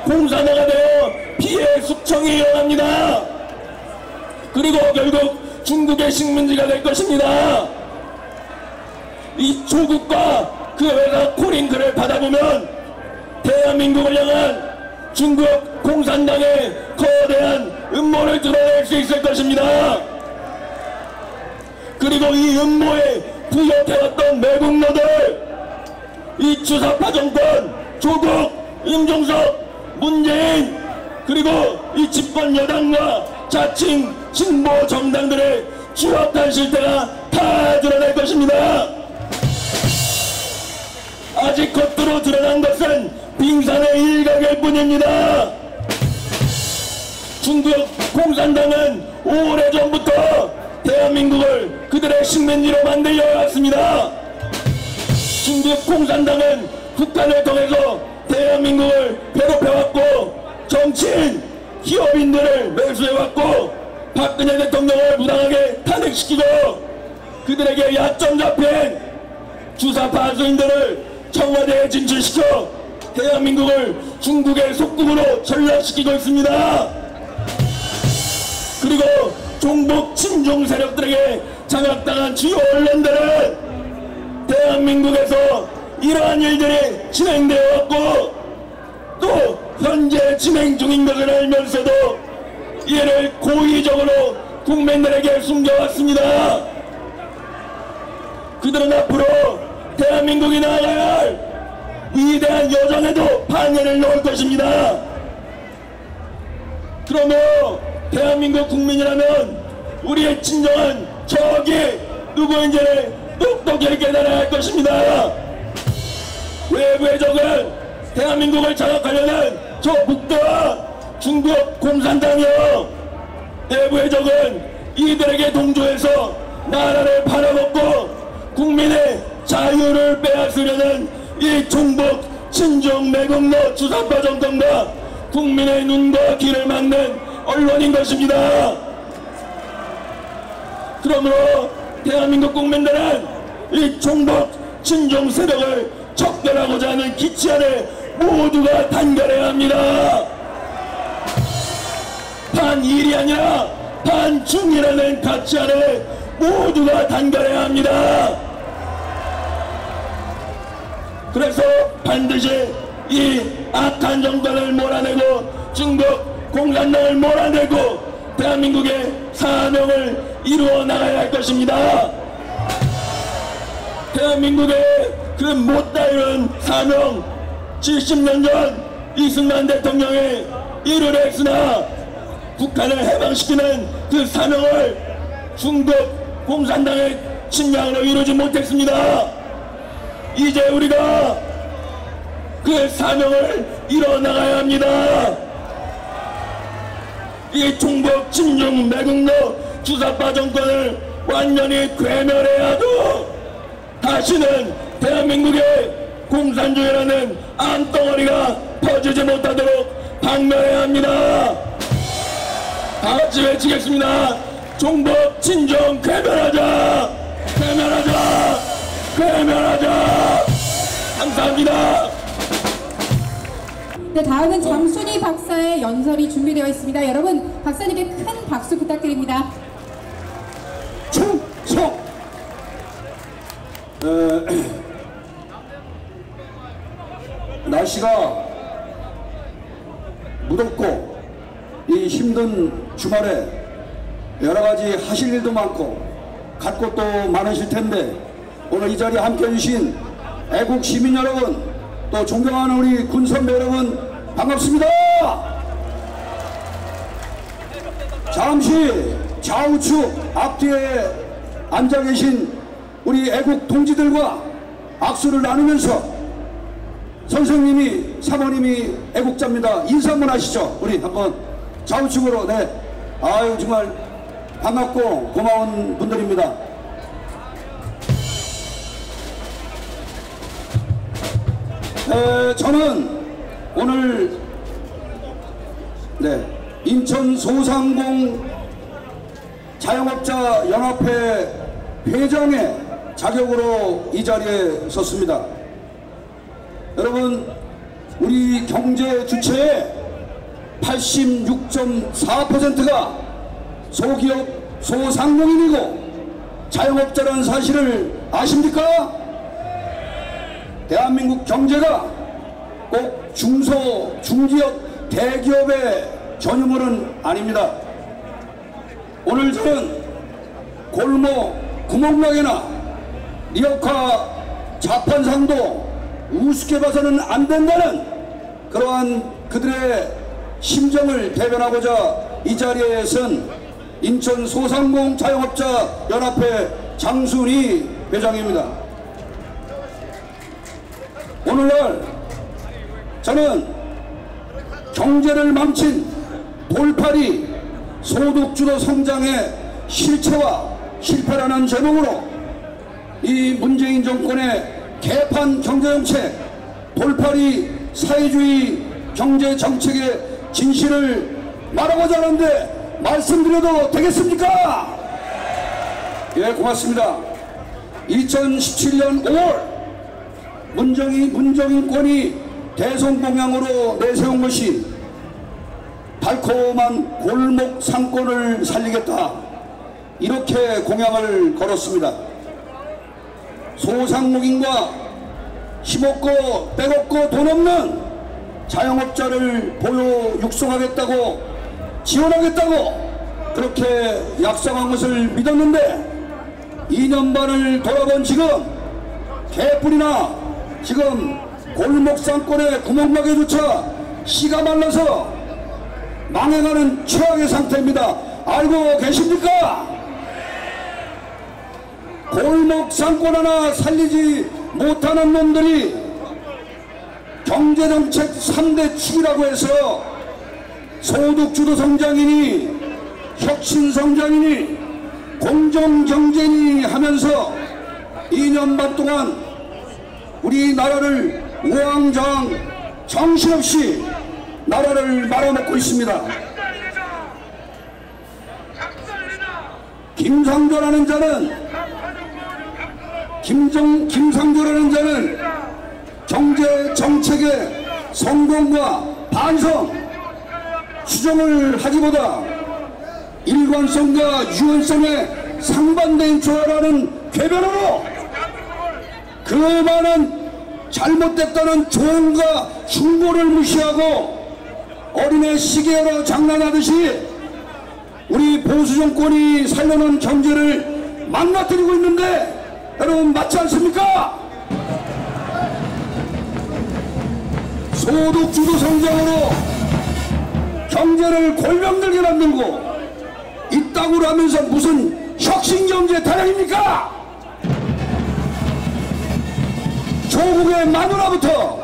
공산화가 되어 피해 숙청이 일어납니다. 그리고 결국 중국의 식민지가 될 것입니다. 이 조국과 그 회사 코링크를 받아보면 대한민국을 향한 중국 공산당의 거대한 음모를 드러낼 수 있을 것입니다. 그리고 이 음모에 부역해왔던 매국노들, 이 주사파 정권, 조국, 임종석, 문재인, 그리고 이 집권 여당과 자칭 진보 정당들의 추악한 실태가 다 드러날 것입니다. 아직 겉으로 드러난 것은 빙산의 일각일 뿐입니다. 중국 공산당은 오래전부터 대한민국을 그들의 식민지로 만들려 왔습니다. 중국 공산당은 북한을 통해서 대한민국을 괴롭혀왔고, 정치인, 기업인들을 매수해왔고, 박근혜 대통령을 무당하게 탄핵시키고, 그들에게 약점 잡힌 주사파 하수인들을 청와대에 진출시켜 대한민국을 중국의 속국으로 전락시키고 있습니다. 그리고 종북 친중 세력들에게 장악당한 주요 언론들은 대한민국에서 이러한 일들이 진행되어 왔고, 또 현재 진행 중인 것을 알면서도 이를 고의적으로 국민들에게 숨겨왔습니다. 그들은 앞으로 대한민국이 나아가야 할 위대한 여정에도 방해를 놓을 것입니다. 그러므로 대한민국 국민이라면 우리의 진정한 적이 누구인지를 똑똑히 깨달아야 할 것입니다. 외부의 적은 대한민국을 장악하려는 저 북대와 중국 공산당이요, 내부의 적은 이들에게 동조해서 나라를 팔아먹고 국민의 자유를 빼앗으려는 이 종북 친중 매국노 주사파 정권과 국민의 눈과 귀를 막는 언론인 것입니다. 그러므로 대한민국 국민들은 이 종북 친중 세력을 척결하고자 하는 기치안을 모두가 단결해야 합니다. 반일이 아니라 반중이라는 가치안을 모두가 단결해야 합니다. 그래서 반드시 이 악한 정권을 몰아내고 중국 공산당을 몰아내고 대한민국의 사명을 이루어 나가야 할 것입니다. 대한민국의 그 못다 이룬 사명, 70년 전 이승만 대통령이 이루려 북한을 해방시키는 그 사명을 중국 공산당의 침략으로 이루지 못했습니다. 이제 우리가 그 사명을 이뤄나가야 합니다. 이 종북 친중 매국노 주사파 정권을 완전히 괴멸해야 하고 다시는 대한민국의 공산주의라는 암덩어리가 퍼지지 못하도록 박멸해야 합니다. 다같이 외치겠습니다. 종북 친중 괴멸하자! 괴멸하자! 괴멸하자! 감사합니다. 네, 다음은 장순희 박사의 연설이 준비되어 있습니다. 여러분, 박사님께 큰 박수 부탁드립니다. 충성! 날씨가 무덥고 이 힘든 주말에 여러가지 하실 일도 많고 갈 곳도 많으실 텐데 오늘 이 자리에 함께 해주신 애국 시민 여러분, 또 존경하는 우리 군 선배 여러분 반갑습니다. 잠시 좌우측 앞뒤에 앉아 계신 우리 애국 동지들과 악수를 나누면서 선생님이 사모님이 애국자입니다. 인사 한번 하시죠. 우리 한번 좌우측으로. 네, 아유 정말 반갑고 고마운 분들입니다. 저는 오늘 인천 소상공 자영업자 연합회 회장의 자격으로 이 자리에 섰습니다. 여러분, 우리 경제 주체의 86.4%가 소기업 소상공인이고 자영업자라는 사실을 아십니까? 대한민국 경제가 꼭 중소, 중기업, 대기업의 전유물은 아닙니다. 오늘 저는 골목, 구멍가게나 리어카 자판상도 우습게 봐서는 안 된다는 그러한 그들의 심정을 대변하고자 이 자리에 선 인천 소상공 자영업자 연합회 장순희 회장입니다. 오늘날 저는 경제를 망친 돌팔이 소득주도 성장의 실체와 실패라는 제목으로 이 문재인 정권의 개판 경제정책, 돌팔이 사회주의 경제정책의 진실을 말하고자 하는데 말씀드려도 되겠습니까? 예, 고맙습니다. 2017년 5월 문정인권이 대선 공약으로 내세운 것이 달콤한 골목 상권을 살리겠다, 이렇게 공약을 걸었습니다. 소상공인과 힘없고 빼없고 돈 없는 자영업자를 보호 육성하겠다고 지원하겠다고 그렇게 약속한 것을 믿었는데 2년 반을 돌아본 지금 개뿔이나 지금 골목상권의 구멍가게조차 씨가 말라서 망해가는 최악의 상태입니다. 알고 계십니까? 골목상권 하나 살리지 못하는 놈들이 경제정책 3대 축이라고 해서 소득주도 성장이니 혁신성장이니 공정경제니 하면서 2년 반 동안 우리나라를 우왕좌왕 정신없이 나라를 말아먹고 있습니다. 김상조라는 자는 경제 정책의 성공과 반성, 수정을 하기보다 일관성과 유연성에 상반된 조화라는 궤변으로 그 많은 잘못됐다는 조언과 충고를 무시하고 어린애 시계로 장난하듯이 우리 보수 정권이 살려놓은 경제를 망가뜨리고 있는데 여러분 맞지 않습니까? 소득주도 성장으로 경제를 골병들게 만들고 이따구로 하면서 무슨 혁신경제 타령입니까? 조국의 마누라부터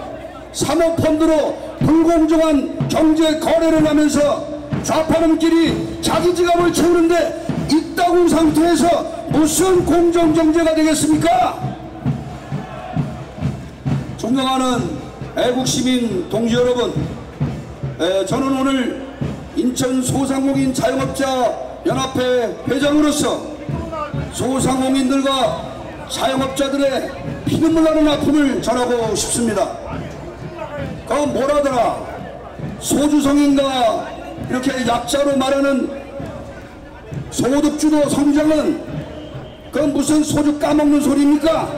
사모펀드로 불공정한 경제 거래를 하면서 좌파놈끼리 자기 지갑을 채우는데 이따구 상태에서 무슨 공정경제가 되겠습니까? 존경하는 애국시민 동지 여러분, 저는 오늘 인천 소상공인 자영업자 연합회 회장으로서 소상공인들과 자영업자들의 피눈물 나는 아픔을 전하고 싶습니다. 그럼 뭐라더라, 소주성인가 이렇게 약자로 말하는 소득주도 성장은 그건 무슨 소주 까먹는 소리입니까?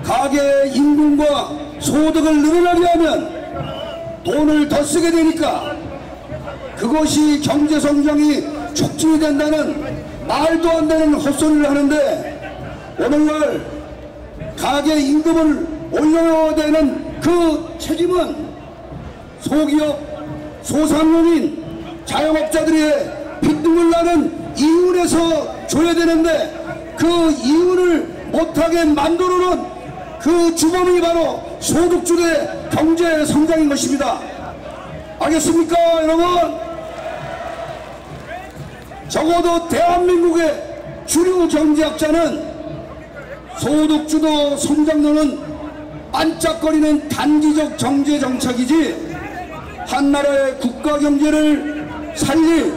가계 임금과 소득을 늘어나게 하면 돈을 더 쓰게 되니까 그것이 경제성장이 촉진이 된다는 말도 안 되는 헛소리를 하는데 오늘날 가계 임금을 올려야 되는 그 책임은 소기업, 소상공인, 자영업자들의 핏등을 나는 이윤에서 줘야 되는데 그 이윤을 못하게 만들어놓은 그 주범이 바로 소득주도의 경제 성장인 것입니다. 알겠습니까 여러분? 적어도 대한민국의 주류 경제학자는 소득주도 성장론은 반짝거리는 단기적 경제 정책이지 한 나라의 국가 경제를 살릴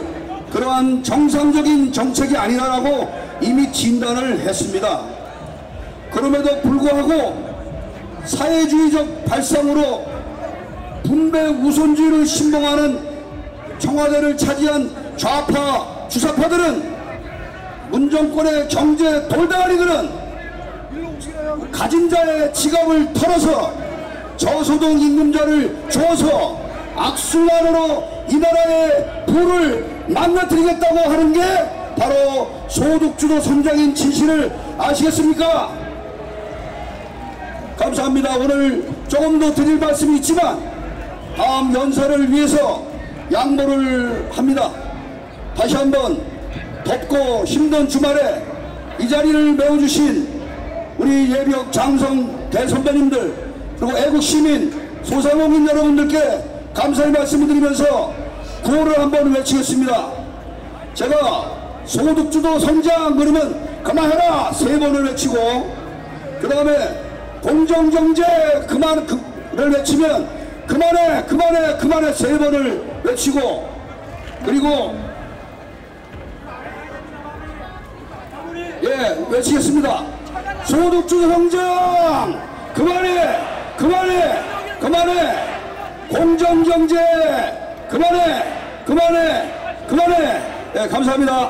그러한 정상적인 정책이 아니라고 이미 진단을 했습니다. 그럼에도 불구하고 사회주의적 발상으로 분배 우선주의를 신봉하는 청와대를 차지한 좌파 주사파들은 문정권의 경제 돌다리들은 가진 자의 지갑을 털어서 저소득 임금자를 줘서 악순환으로 이 나라의 부를 망가뜨리겠다고 하는 게 바로 소득주도 성장인 진실을 아시겠습니까? 감사합니다. 오늘 조금 더 드릴 말씀이 있지만 다음 연사를 위해서 양보를 합니다. 다시 한번 덥고 힘든 주말에 이 자리를 메워주신 우리 예비역 장성 대선배님들 그리고 애국시민 소상공인 여러분들께 감사의 말씀을 드리면서 구호를 한번 외치겠습니다. 제가 소득주도 성장 그러면 그만해라 3번을 외치고 그 다음에 공정경제 그만을 외치면 그만해 3번을 외치고 그리고 외치겠습니다. 소득주도 성장 그만해 공정경제 그만해 감사합니다.